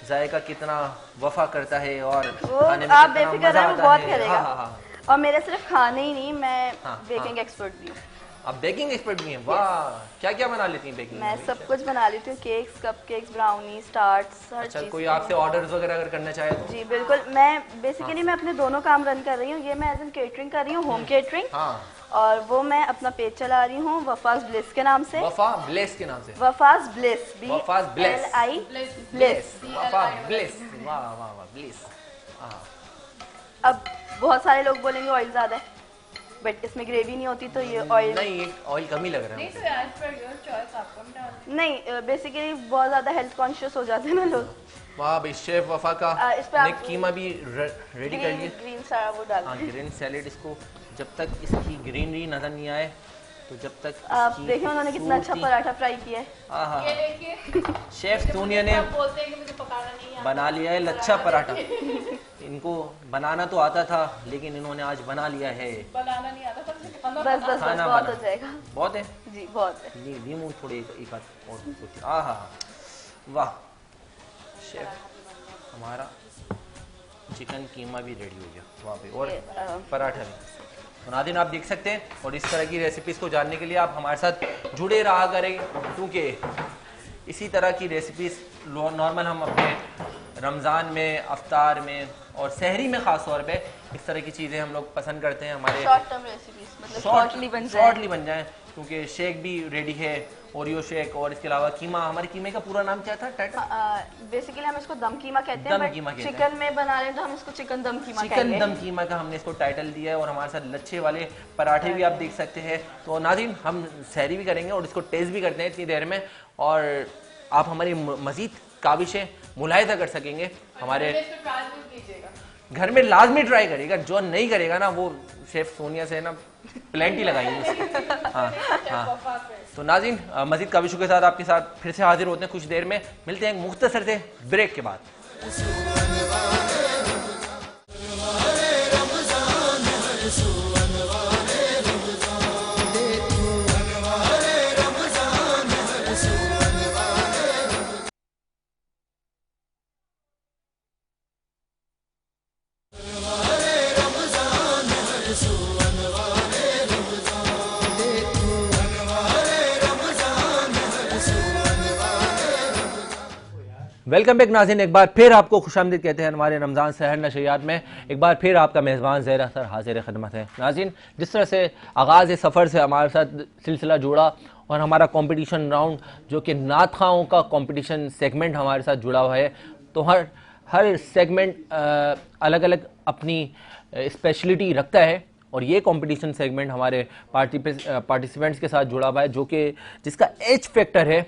जायका कितना वफा करता है और खाने में आप कितना बेफिक्र मजा रहें, आता बहुत है। करेगा। हाँ। और मेरा सिर्फ खाने ही नहीं, मैं बेकिंग एक्सपर्ट भी हूँ। आप बेकिंग एक्सपर्ट भी हैं? वाह, क्या क्या बना लेती हैं बेकिंग? मैं सब कुछ बना लेती हूँ, केक्स, कपकेक्स, ब्राउनीज, टार्ट्स, हर चीज़। कोई आपसे ऑर्डर्स वगैरह अगर करना चाहे तो? जी बिल्कुल। मैं बेसिकली मैं अपने दोनों काम रन कर रही हूँ। ये मैं एज एन केटरिंग कर रही हूँ, होम केटरिंग। और वो मैं अपना पेज चला रही हूँ वफाज ब्लिस के नाम से। वफा ब्लिस के नाम से? Wafa's bliss, Wafa's bliss, BLI bliss, वफा ब्लिस। वाह वाह वाह, ब्लिस। अब बहुत सारे लोग बोलेंगे ऑयल ज़्यादा है, बट इसमें ग्रेवी नहीं होती, तो ये ऑयल नहीं, ऑयल कम ही लग रहा है। नहीं तो यार पर योर चॉइस, आप कम डाल। नहीं, बेसिकली बहुत ज़्यादा हेल्थ कॉन्शियस हो जाते हैं ना लोग। वाह भाई, शेफ वफा का ने कीमा भी रेडी कर लिया। ग्रीन सारा वो डाल। हाँ, ग्रीन सैलेड। इसको जब तक इसकी ग्रीनरी नजर नहीं आए, तो जब तक आप देखिए उन्होंने कितना अच्छा पराठा फ्राई किया है। ये देखिए शेफ सोनिया ने बोलते हैं कि मुझे पकाना नहीं आता, बना लिया है लच्छा पराठा। इनको बनाना तो आता था, लेकिन इन्होंने आज बना लिया है। बनाना नहीं आता था, बस बस खाना बहुत बना। हो जाएगा। बहुत है जी, बहुत है। ये नींबू थोड़े एक आध और कुछ। आहा, वाह। शेफ हमारा चिकन कीमा भी रेडी हो गया। वाह भाई, और पराठा भी। तो नाज़रीन, आप देख सकते हैं, और इस तरह की रेसिपीज़ को जानने के लिए आप हमारे साथ जुड़े रहा करें, क्योंकि इसी तरह की रेसिपीज़ नॉर्मल हम अपने रमज़ान में, अफ्तार में और सहरी में ख़ास तौर पे इस तरह की चीज़ें हम लोग पसंद करते हैं। हमारे शॉर्ट टर्म रेसिपीज, मतलब शॉर्टली बन जाए, क्योंकि शेक भी रेडी है, ओरियो शेक, और इसके अलावा कीमा। हमारे कीमे का पूरा नाम क्या था? टाइटल? बेसिकली हम इसको दम कीमा कहते दम हैं, कीमा कहते हैं। चिकन में बना रहे हैं तो हम इसको चिकन दम कीमा चिकन कहेंगे। दम कीमा का हमने इसको टाइटल दिया है। और हमारे साथ लच्छे वाले पराठे भी आप देख सकते हैं। तो नाज़रीन, हम सहरी भी करेंगे और इसको टेस्ट भी करते हैं इतनी देर में, और आप हमारी मज़ीद काविशें मुलाहिजा कर सकेंगे। हमारे घर में लाजमी ट्राई करेगा, जो नहीं करेगा ना वो शेफ सोनिया से ना प्लेंटी लगाएंगे। हाँ। तो नाज़रीन, मज़ीद काविशों के साथ आपके साथ फिर से हाजिर होते हैं कुछ देर में। मिलते हैं एक मुख्तसर से ब्रेक के बाद। वेलकम बैक नाज़रीन, एक बार फिर आपको खुशामदीद कहते हैं हमारे रमज़ान सहर नशरियात में। एक बार फिर आपका मेज़बान ज़ैर अख्तर हाजिर खिदमत है। नाज़रीन, जिस तरह से आगाज़ सफ़र से हमारे साथ सिलसिला जुड़ा और हमारा कंपटीशन राउंड जो कि नात खाओं का कंपटीशन सेगमेंट हमारे साथ जुड़ा हुआ है, तो हर सेगमेंट अलग अलग अपनी स्पेशलिटी रखता है और ये कंपटीशन सेगमेंट हमारे पार्टिसिपेंट्स के साथ जुड़ा हुआ है, जो कि जिसका एज फैक्टर है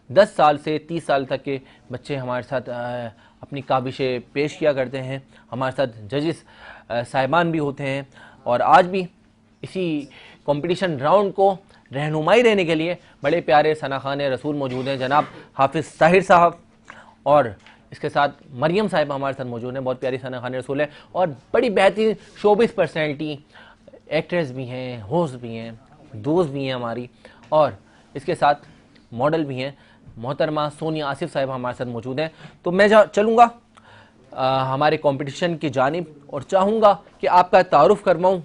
10 साल से 30 साल तक के बच्चे हमारे साथ अपनी काबिशें पेश किया करते हैं। हमारे साथ जजेस साहिबान भी होते हैं और आज भी इसी कंपटीशन राउंड को रहनुमाई देने के लिए बड़े प्यारे सनाखान रसूल मौजूद हैं, जनाब हाफिज़ ताहिर साहब, और इसके साथ मरियम साहिबा हमारे साथ मौजूद हैं, बहुत प्यारी सनाखान रसूल है और बड़ी बेहतरीन शोबिस पर्सनैलिटी, एक्ट्रेस भी हैं, होस्ट भी हैं, दोस्त भी हैं हमारी, और इसके साथ मॉडल भी हैं। मोहतरमा सोनिया आसिफ साहिब हमारे साथ मौजूद हैं। तो मैं चलूँगा हमारे कंपटीशन की जानिब और चाहूँगा कि आपका तारुफ करवाऊँ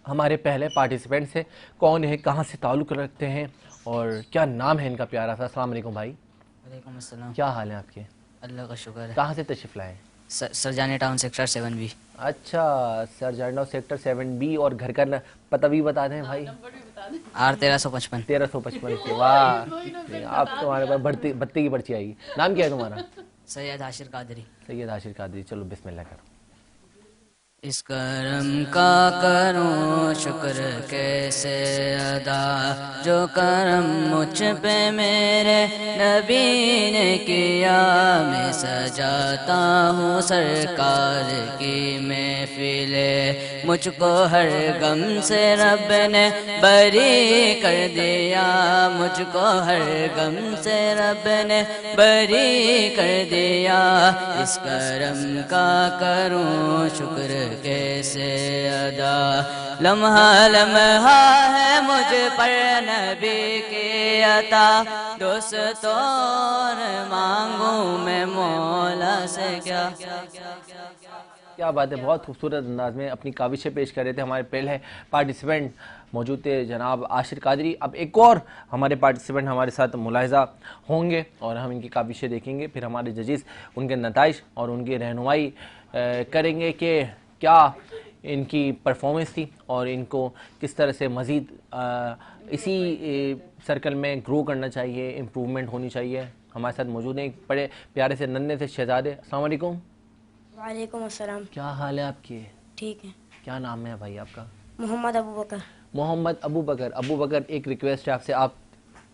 हमारे पहले पार्टिसिपेंट से। कौन है, कहाँ से ताल्लुक़ रखते हैं और क्या नाम है इनका प्यारा सा? अस्सलाम वालेकुम भाई। वालेकुम अस्सलाम। क्या हाल है आपके? अल्लाह का शुक्र है। कहाँ से तशरीफ़ लाए? Sarjani town sector 7B। अच्छा, सरजानी सेक्टर 7B, और घर का पता भी बता दें भाई। R1355। 1355 से। वाह, आप तुम्हारे पास बत्ती की पर्ची आएगी। नाम क्या है तुम्हारा? सैयद हाशिर कादरी। सैयद हाशिर कादरी। चलो बिस्मिल्लाह करो। इस करम का करूं शुक्र कैसे अदा, जो करम मुझ पे मेरे नबी ने किया। मैं सजाता हूँ सरकार की महफिले, मुझको हर गम से रब ने बरी कर दिया। मुझको हर गम से रब ने बरी कर दिया। इस करम का करूं शुक्र कैसे अदा, लम्हा लम्हा है मुझ पर नबी की अता। दोस्तों मांगू मैं मौला से क्या। क्या बात है, बहुत खूबसूरत अंदाज में अपनी काविशें पेश कर रहे थे हमारे पहले पार्टिसिपेंट मौजूद थे जनाब आशिर कादरी। अब एक और हमारे पार्टिसिपेंट हमारे साथ मुलाहिजा होंगे और हम इनकी काविशें देखेंगे, फिर हमारे जजेस उनके नताइज और उनकी रहनुमाई करेंगे कि क्या इनकी परफॉर्मेंस थी और इनको किस तरह से मज़ीद इसी सर्कल में ग्रो करना चाहिए, इम्प्रूवमेंट होनी चाहिए। हमारे साथ मौजूद हैं एक बड़े प्यारे से नन्हे से शहजादे। अस्सलाम वालेकुम। वालेकुम अस्सलाम। क्या हाल है आपके? ठीक है। क्या नाम है भाई आपका? मोहम्मद अबू बकर। मोहम्मद अबू बकर। अबू बकर, एक रिक्वेस्ट है आपसे, आप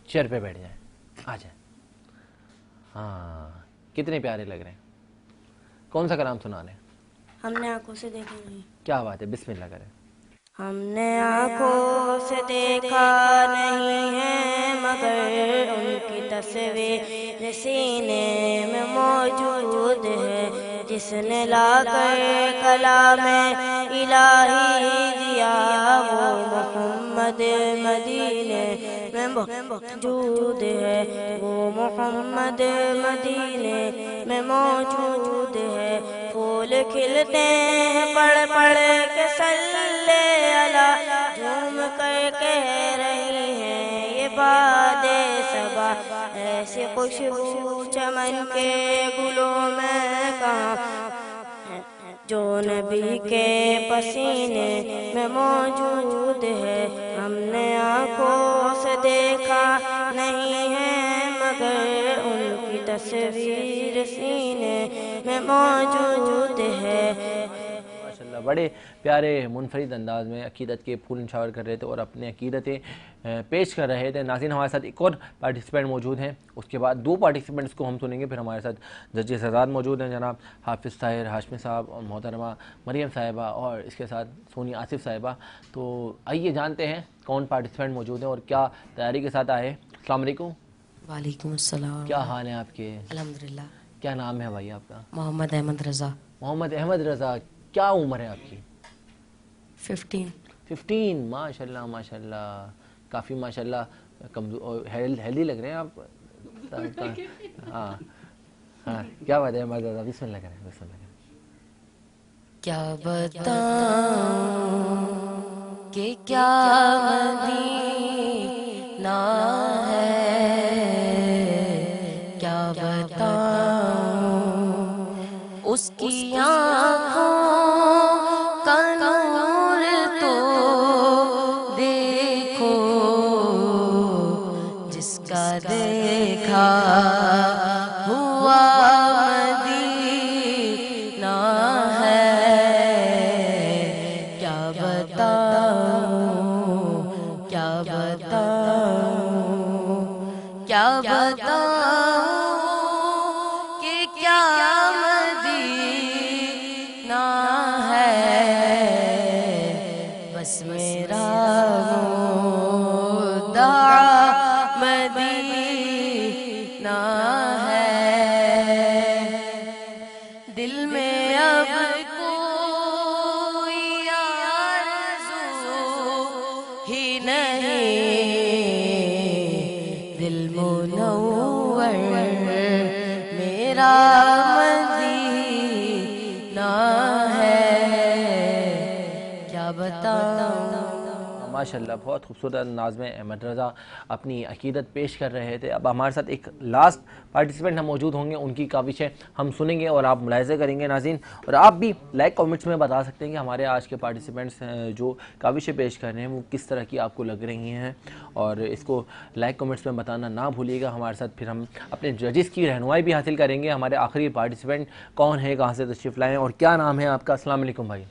चेयर पे बैठ जाएं, आ जाएं। हाँ, कितने प्यारे लग रहे हैं। कौन सा कलाम सुना रहे? हमने आंखों से देखा नहीं। क्या बात है, बिस्मिल्लाह करें। हमने आंखों से देखा नहीं है मगर उनकी तस्वीर सीने में मौजूद है। जिसने लाकर कलामे इलाही दिया वो मोहम्मद मदीने में मौजूद है। वो मोहम्मद मदीने में मौजूद है। फूल खिलते हैं पढ़ पढ़ के सल्ले अला, झूम कर कह रही हैं ये बादे सबा। ऐसी खुशबू चमन के गुलों में कहाँ जो नबी के पसीने में मौजूद है। हमने आंखों से देखा नहीं है मगर उनकी तस्वीर सीने में मौजूद है। माशाल्लाह, बड़े प्यारे मुनफरिद अंदाज में अकीदत के फूल निछावर कर रहे थे और अपने अकीदतें पेश कर रहे थे। नाज़रीन, हमारे साथ एक और पार्टिसिपेंट मौजूद हैं, उसके बाद दो पार्टिसिपेंट्स को हम सुनेंगे। फिर हमारे साथ जजेस आज़ाद मौजूद हैं, जनाब हाफिज़ ताहिर हाशमी साहब और मोहतरमा मरियम साहिबा, और इसके साथ सोनिया आसिफ साहिबा। तो आइए जानते हैं कौन पार्टिसिपेंट मौजूद हैं और क्या तैयारी के साथ आए। अस्सलाम वालेकुम। वालेकुम अस्सलाम। क्या हाल है आपके? अल्हम्दुलिल्लाह। क्या नाम है भाई आपका? मोहम्मद अहमद रज़ा। मोहम्मद अहमद रज़ा। क्या उम्र है आपकी? 15। माशाल्लाह माशाल्लाह, काफ़ी माशाल्लाह कमजोर हेल्दी लग रहे हैं आप। हाँ हाँ, क्या बात है अहमद रज़ा, बिस्मिल्लाह करें, बिस्मिल्लाह करें। क्या बताऊं कि क्या मदीना है, क्या बताऊं उसकी आँखों का नूर तो देखो, जिसका देखा हुआ मदीना है। क्या बताऊं, क्या बताऊं, क्या बताऊं कि क्या मदीना है। बस मेरा मुद्दा मदीना है। दिल में अब कोई आरज़ू ही नहीं, दिल मुनव्वर मेरा मदीना है। क्या बताऊं। माशाल्लाह बहुत खूबसूरत अंदाज में अहमद रज़ा अपनी अकीदत पेश कर रहे थे। अब हमारे साथ एक लास्ट पार्टिसिपेंट हम मौजूद होंगे, उनकी काविशें हम सुनेंगे और आप मुलाहिज़ा करेंगे नाज़रीन, और आप भी लाइक कमेंट्स में बता सकते हैं कि हमारे आज के पार्टिसिपेंट्स जो काविशें पेश कर रहे हैं वो किस तरह की आपको लग रही हैं, और इसको लाइक कमेंट्स में बताना ना भूलिएगा। हमारे साथ फिर हम अपने जजेस की रहनुमाई भी हासिल करेंगे। हमारे आखिरी पार्टिसिपेंट कौन है, कहाँ से तशरीफ़ लाएँ और क्या नाम है आपका? अस्सलाम वालेकुम भाई,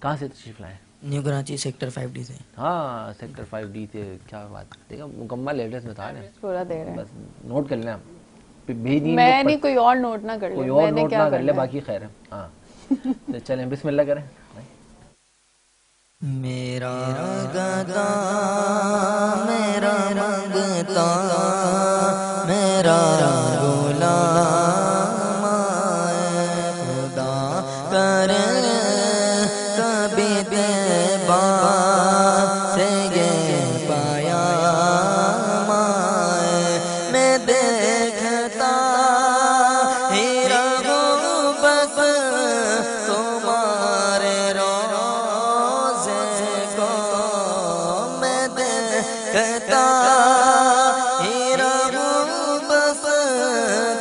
कहाँ से तशरीफ़ लाएँ? न्यू कराची सेक्टर 5D से। हाँ सेक्टर 5D से, क्या बात, देखा मुकम्मल एड्रेस बता रहे हैं, पूरा दे रहे हैं, बस नोट कर लें आप। भेज मैं नहीं, कोई और नोट ना कर ले, कोई और नोट ना कर ले, बाकी खैर है। हाँ तो चलें बिस्मिल्लाह करें। मेरा गदा मेरा मंगता मेरा गुलाम खुदा करे कभी बेबा से ये पाया मैं देखता ही रहूं बस तुम्हारे रोज़े को, मैं देखता ही रहूं बस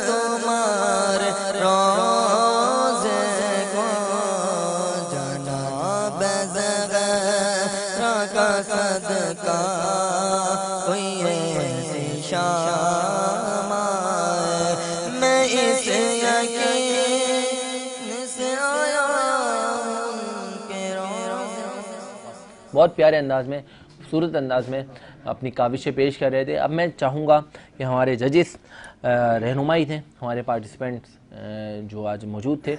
तुम्हारे रोज़े को। जनाब ज़ग़रा का सदका कोई ऐसी शाम आए, मैं इस यकीन से आया उनके रोज़े। बहुत प्यारे अंदाज में, खूबसूरत अंदाज में अपनी काविशें पेश कर रहे थे। अब मैं चाहूँगा कि हमारे जजेस रहनुमाई थे, हमारे पार्टिसिपेंट्स जो आज मौजूद थे।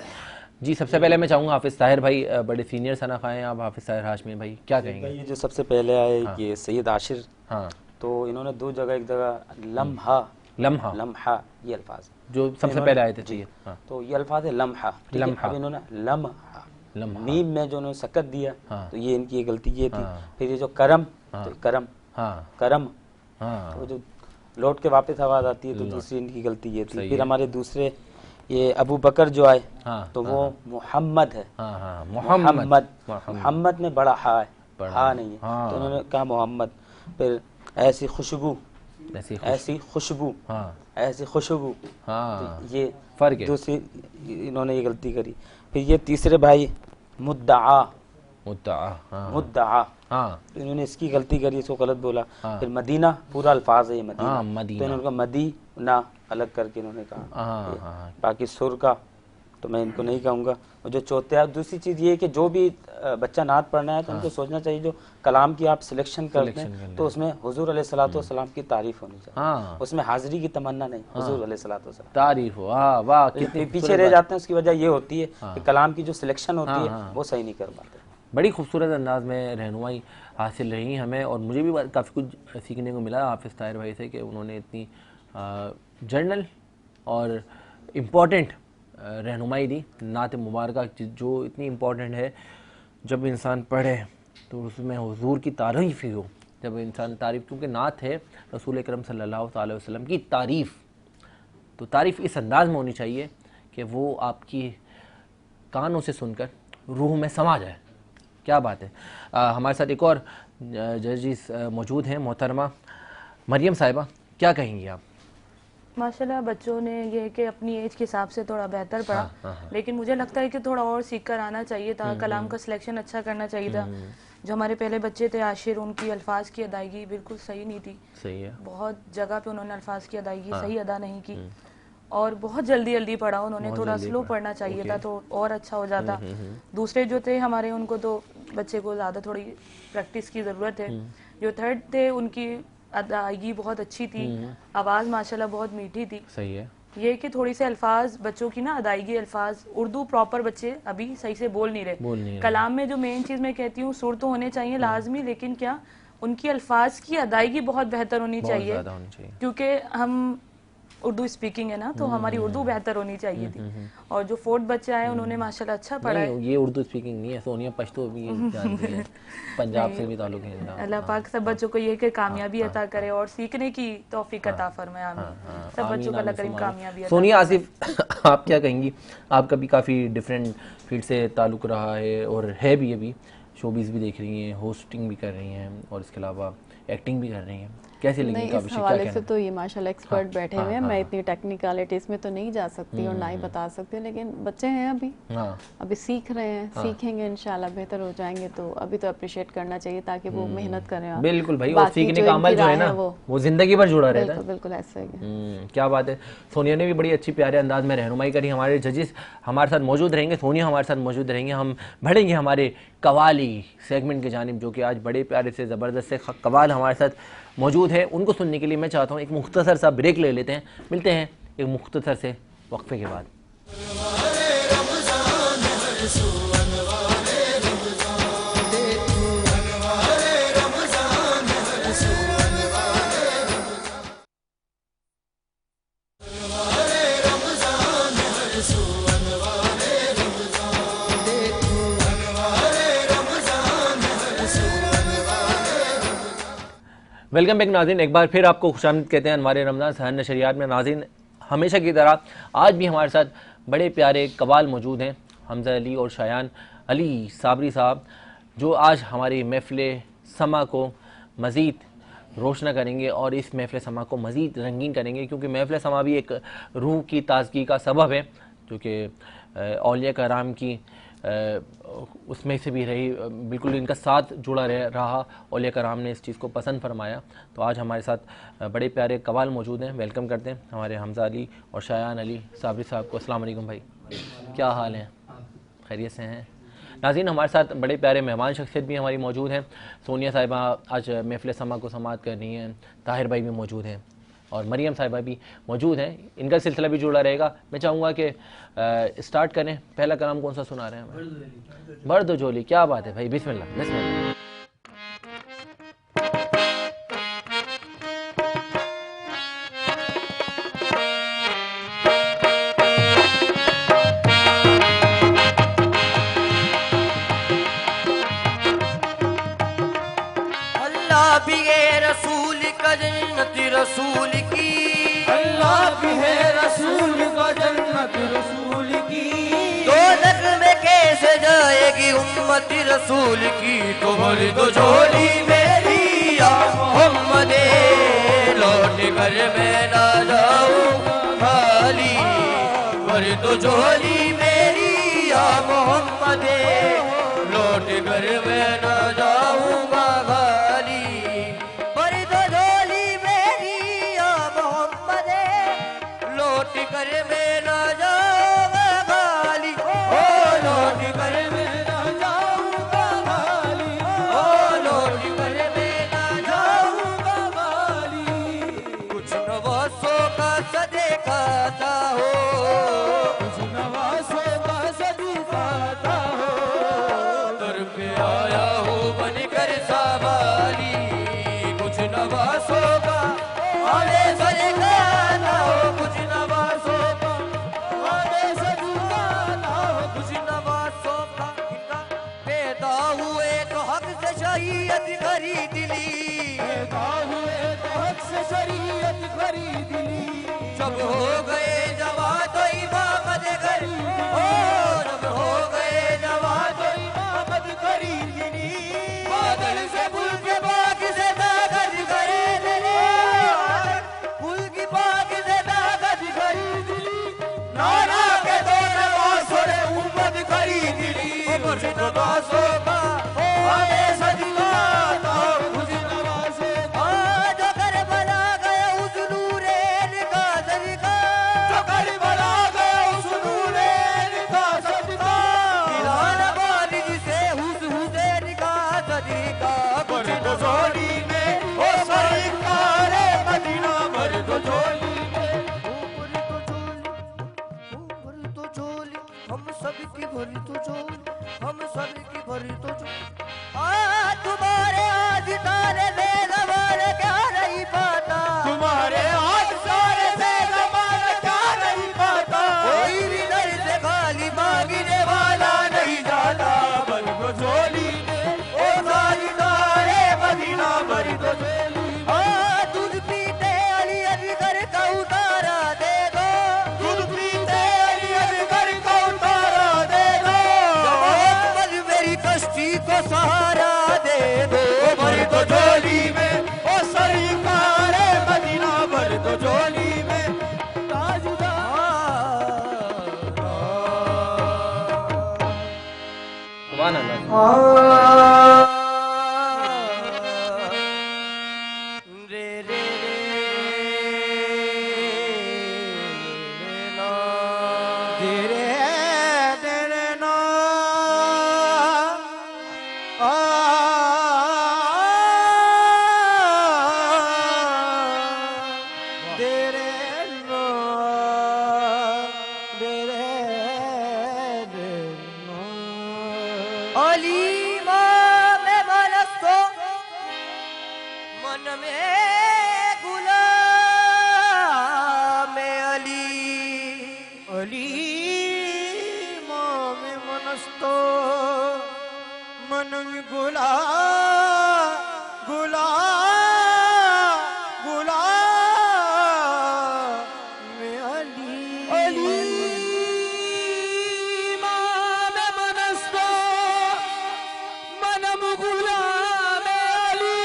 जी सबसे पहले मैं चाहूँगा हाफिज़ ताहिर भाई, बड़े सीनियर शनाख़ आए हैं आप, हाफिज़ ताहिर हाशमी भाई क्या कहेंगे? ये जो सबसे पहले आए हाँ। ये सैयद आशिर, हाँ तो इन्होंने दो जगह, एक जगह लम्हा लम्हा लम्हा ये अल्फाज जो सबसे पहले आए थे। जी हाँ। तो ये अल्फाज है लम्हा, लम्हा। अब इन्होंने लम्हा मीम में जो उन्होंने सकत दिया, हाँ। तो ये इनकी गलती ये थी। हाँ। फिर ये जो करम, हाँ। तो करम हाँ करम, हाँ तो जो लौट के वापस आवाज़ आती है, तो दूसरी इनकी गलती ये थी। फिर हमारे दूसरे ये अबू बकर जो आए, हाँ, तो वो मुहम्मद है। हाँ हाँ मोहम्मद में बड़ा हा है, हा नहीं है, हाँ। तो उन्होंने कहा मोहम्मद। फिर ऐसी खुशबू, ऐसी खुशबू, हाँ ऐसी खुशबू, हाँ तो ये फर्क है। दूसरी इन्होंने ये गलती करी। फिर ये तीसरे भाई मुद्दआ, मुद्दआ, हाँ तो इन्होंने इसकी गलती करी, इसको गलत बोला। हाँ। फिर मदीना पूरा अल्फाज है ये मदीना, हाँ, मदीना। तो इन्होंने कहा मदीना अलग करके इन्होंने कहा। हाँ हाँ बाकी सुर का तो मैं इनको नहीं कहूँगा। और जो चौथे है, दूसरी चीज़ ये है कि जो भी बच्चा नात पढ़ना है तो उनको सोचना चाहिए जो कलाम की आप सिलेक्शन करते हैं तो उसमें हुजूर अलैहिस्सलातु वस्सलाम की तारीफ होनी चाहिए। हाँ। उसमें हाजिरी की तमन्ना नहीं, हुजूर अलैहिस्सलातु वस्सलाम तारीफ हो। वाह वाह, पीछे रह जाते हैं। उसकी वजह ये होती है कि कलाम की जो सिलेक्शन होती है वो सही नहीं कर पाते। बड़ी खूबसूरत अंदाज में रहनुमाई हासिल रही हमें, और मुझे भी काफ़ी कुछ सीखने को मिला हाफिज़ ताहिर भाई से कि उन्होंने इतनी जर्नल और इम्पॉर्टेंट रहनुमाई दी नात मुबारक, जो इतनी इम्पॉर्टेंट है। जब इंसान पढ़े तो उसमें हुजूर की तारीफ़ ही हो, जब इंसान तारीफ़, क्योंकि नात है रसूल अकरम सल्लल्लाहु अलैहि वसल्लम की तारीफ़, तो तारीफ़ इस अंदाज में होनी चाहिए कि वो आपकी कानों से सुनकर रूह में समा जाए। क्या बात है। हमारे साथ एक और जजिस मौजूद हैं, मोहतरमा मरियम साहिबा, क्या कहेंगी आप? माशाल्लाह बच्चों ने ये कि अपनी एज के हिसाब से थोड़ा बेहतर पढ़ा, लेकिन मुझे लगता है कि थोड़ा और सीख कर आना चाहिए था। कलाम का सिलेक्शन अच्छा करना चाहिए था। जो हमारे पहले बच्चे थे आशिर, उनकी अल्फाज की अदायगी बिल्कुल सही नहीं थी। सही है। बहुत जगह पे उन्होंने अल्फाज की अदायगी सही अदा नहीं की और बहुत जल्दी जल्दी पढ़ा उन्होंने। थोड़ा स्लो पढ़ना चाहिए था तो और अच्छा हो जाता। दूसरे जो थे हमारे, उनको तो बच्चे को ज़्यादा थोड़ी प्रैक्टिस की ज़रूरत है। जो थर्ड थे उनकी अदायगी बहुत अच्छी थी, आवाज़ माशाल्लाह बहुत मीठी थी। सही है। ये कि थोड़ी से अल्फाज बच्चों की ना अदायगी, अल्फाज उर्दू प्रॉपर बच्चे अभी सही से बोल नहीं रहे। कलाम में जो मेन चीज़ मैं कहती हूँ, सुर तो होने चाहिए लाजमी, लेकिन क्या उनकी अल्फाज की अदायगी बहुत बेहतर होनी चाहिए, क्योंकि हम उर्दू स्पीकिंग है ना, तो हमारी उर्दू बेहतर होनी चाहिए थी। और जो फोर्थ बच्चे आए उन्होंने माशाल्लाह अच्छा पढ़ा है। ये उर्दू स्पीकिंग नहीं है, सोनिया पश्तो भी जानती है, पंजाब से भी ताल्लुक है। अल्लाह पाक सब बच्चों को ये कि कामयाबी अता करे और सीखने की तौफीक अता फरमाए। आमीन। सब बच्चों को अल्लाह करीम कामयाबी अता। सोनिया आसिफ, आप क्या कहेंगी? आपका भी काफ़ी डिफरेंट फील्ड से ताल्लुक रहा है और है भी, अभी शोबीज़ भी देख रही हैं, होस्टिंग भी कर रही हैं और इसके अलावा एक्टिंग भी कर रही हैं। कैसे लगी नहीं, इस हवाले से तो ये माशाल्लाह एक्सपर्ट बैठे हुए हैं। मैं इतनी टेक्निकलिटीज में तो नहीं जा सकती और ना ही बता सकती, लेकिन बच्चे हैं अभी सीख रहे हैं, सीखेंगे इंशाल्लाह बेहतर हो जाएंगे। तो अभी तो अप्रिशिएट करना चाहिए ताकि वो मेहनत करें। बिल्कुल भाई, और सीखने का अमल जो है ना वो जिंदगी भर जुड़ा रहता है। बिल्कुल ऐसा ही। क्या बात है। सोनिया ने भी बड़ी अच्छी प्यारे अंदाज में रहनुमाई करी। हमारे जजेस हमारे साथ मौजूद रहेंगे, सोनिया हमारे साथ मौजूद रहेंगे। हम बढ़ेंगे हमारे कवाली सेगमेंट की जानिब, जो कि आज बड़े प्यारे से ज़बरदस्त से कवाल हमारे साथ मौजूद है। उनको सुनने के लिए मैं चाहता हूँ एक मुख्तसर सा ब्रेक ले लेते हैं। मिलते हैं एक मुख्तसर से वक्फे के बाद। वेलकम बैक नाज़रीन, एक बार फिर आपको खुशामदीद कहते हैं अनवार रमज़ान सहर नशरियात में। नाज़रीन, हमेशा की तरह आज भी हमारे साथ बड़े प्यारे कवाल मौजूद हैं, हमज़ा अली और शायान अली साबरी साहब, जो आज हमारी महफ़िल समा को मज़ीद रोशना करेंगे और इस महफ़िल समा को मज़ीद रंगीन करेंगे, क्योंकि महफ़िल समा भी एक रूह की ताज़गी का सबब है, जो कि औलिया कराम की उसमें से भी रही, बिल्कुल इनका साथ जुड़ा रहा। औलिया कराम ने इस चीज़ को पसंद फरमाया। तो आज हमारे साथ बड़े प्यारे कवाल मौजूद हैं। वेलकम करते हैं हमारे हमज़ा अली और शायान अली साबरी साहब को। अस्सलाम वालेकुम भाई, क्या हाल है? खैरियत से हैं? नाज़रीन, हमारे साथ बड़े प्यारे मेहमान शख्सियत भी हमारी मौजूद हैं। सोनिया साहिबा आज महफ़िल समा को समाअत कर रही हैं, ताहिर भाई भी मौजूद हैं और मरियम साहिबा भी मौजूद हैं। इनका सिलसिला भी जुड़ा रहेगा। मैं चाहूँगा कि स्टार्ट करें। पहला कलाम कौन सा सुना रहे हैं? बर्द जोली। क्या बात है भाई, बिस्मिल्लाह बिस्मिल्लाह। अल्लाह भी है रसूल का जन्नत रसूल की, अल्लाह भी है रसूल का जन्नत रसूल की। दोज़ख में कैसे जाएगी उम्मत रसूल की, तो भर दो झोली मेरी या मोहम्मद, लौट कर मैं ना जाऊं खाली। भर दो झोली मेरी या मोहम्मद, लौट कर मैं ना जाऊंगा खाली। भर दो झोली मेरी या मोहम्मद, लौट कर मैं ना जाऊंगा खाली। ओ लौट कर मैं ना जाऊंगा खाली, ओ लौट कर मैं ना जाऊंगा खाली। कुछ नवासों का सदका हो, कुछ नवासों का सदका हो, दर पे आया हो बनकर सवाली। कुछ नवासों का आले सदका हो, कुछ नवासों का आले सदका हो, कुछ नवासों का पैदा हुए तो हक से शरीयत खरीद ली, पैदा हुए तो हक से शरीयत खरीद ली। जब हो गए जवा तो इमामत खरीद, ओ जब हो गए जवा तो इमामत खरीद ली। बादल से पुल के बाग से ताकत खरीद ली, पुल की बाग से ताकत खुश नवाजों का हमें सजदा तो खुश नवाजों का। जो करबला गया उस नूरैन का सदका, जो करबला गया उस नूरैन का सदका, मिलान वाली से हुसैन का सदका। कुछ तो झोली में ओ सरकार मदीना भर दो झोली में, ऊपर तो झोली हम सबकी भरी तो झोली, हम सबकी भरी तो झोली। तुम्हारे आज तारे से ज़माना क्या नहीं पाता, तुम्हारे आज तारे से ज़माना क्या नहीं पाता। कोई भी दर से खाली मांगने वाला नहीं जाता, भर दो झोली में ओ साजदारे मदीना भर दो झोली। दूध पीते अली असगर का उतारा दे दो, दूध पीते अली असगर का उतारा दे दो। जवान मेरी कश्ती को सहारा दे दो, भर दो झोली में ओ सरकार मदीना भर दो झोली में। सुभान अल्लाह। अलीमा में मनस्तो मन में गुलाम अली, अलीमा में मनस्तो मन में गुलाम में अली, अलीमा में मनस्तो मनम गुलाम अली।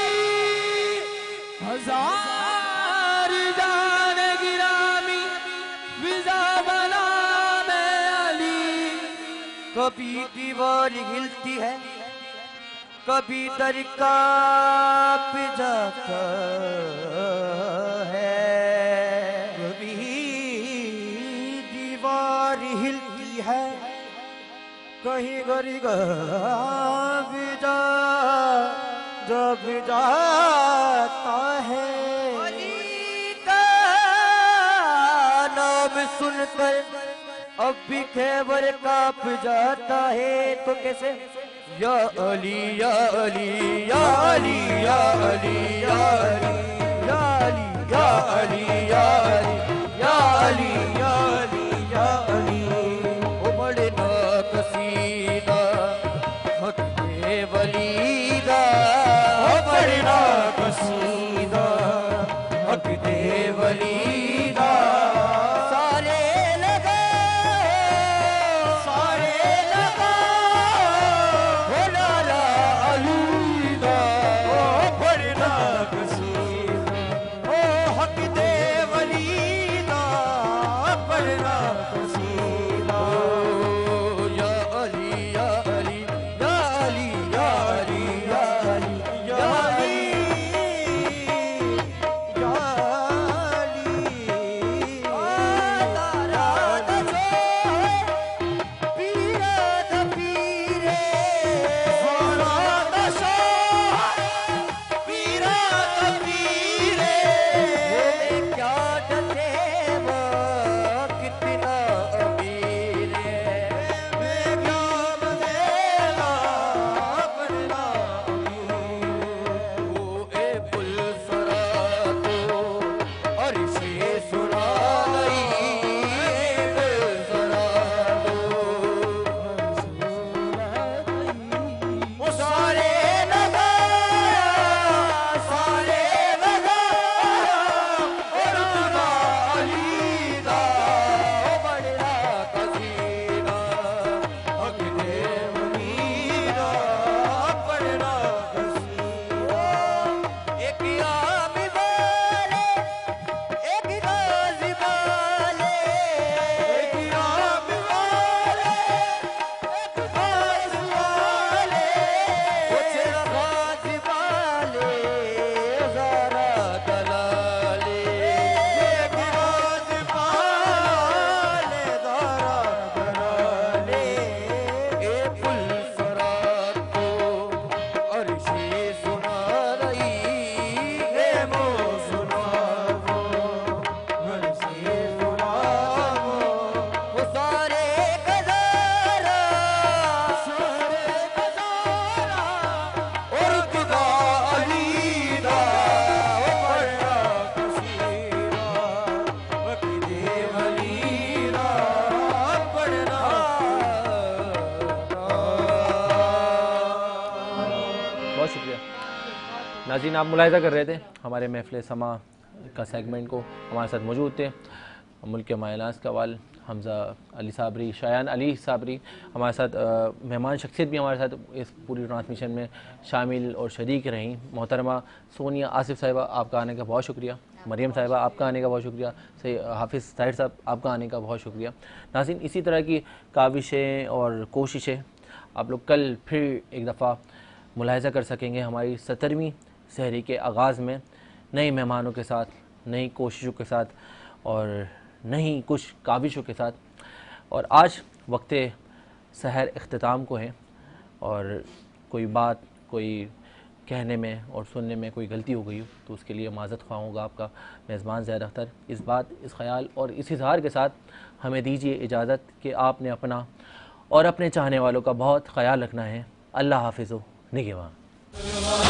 हजार जान गिरामी विजा बना में अली। कभी दीवार हिलती है, कभी दर कांप जाता है, कभी दीवार हिलती है, कहीं गरी भी जब जाता है। अली का नाम सुनकर अब भी खैबर कांप जाता है, तो कैसे या अली या अली या अली या अली या अली या अली या अली या अली या अली या अली या अली। ओ बड़े ना कसीदा हक दे वलीदा, ओ बड़े ना कसीदा हक दे वलीदा। सारे लगा ओ लाला अलीदा, ओ बड़े ना कसीदा ओ हक दे वलीदा। नाज़रीन, आप मुलाहिज़ा कर रहे थे हमारे महफ़िल समा का सेगमेंट को। हमारे साथ मौजूद थे मुल्क के मायनास कवाल हमज़ा अली साबरी, शायान अली साबरी हमारे साथ मेहमान शख्सियत भी हमारे साथ इस पूरी ट्रांसमिशन में शामिल और शरीक रहीं। मोहतरमा सोनिया आसिफ साहिबा, आपका आने का बहुत शुक्रिया। मरियम साहिबा, आपका आने का बहुत शुक्रिया। सही हाफिज़ ताहिर साहब, आपका आने का बहुत शुक्रिया। नाज़रीन, इसी तरह की काविशें और कोशिशें आप लोग कल फिर एक दफ़ा मुलाहिज़ा कर सकेंगे हमारी 17वीं सहरी के आगाज़ में, नए मेहमानों के साथ, नई कोशिशों के साथ और नई कुछ काविशों के साथ। और आज वक्त सहर इख्तिताम को है और कोई बात कोई कहने में और सुनने में कोई गलती हो गई हो तो उसके लिए माज़रत ख्वाह होगा आपका मेज़बान ज़ैद अख्तर। इस बात, इस ख़याल और इस इज़हार के साथ हमें दीजिए इजाज़त कि आपने अपना और अपने चाहने वालों का बहुत ख़याल रखना है। अल्लाह हाफ़िज़ व निगहबान।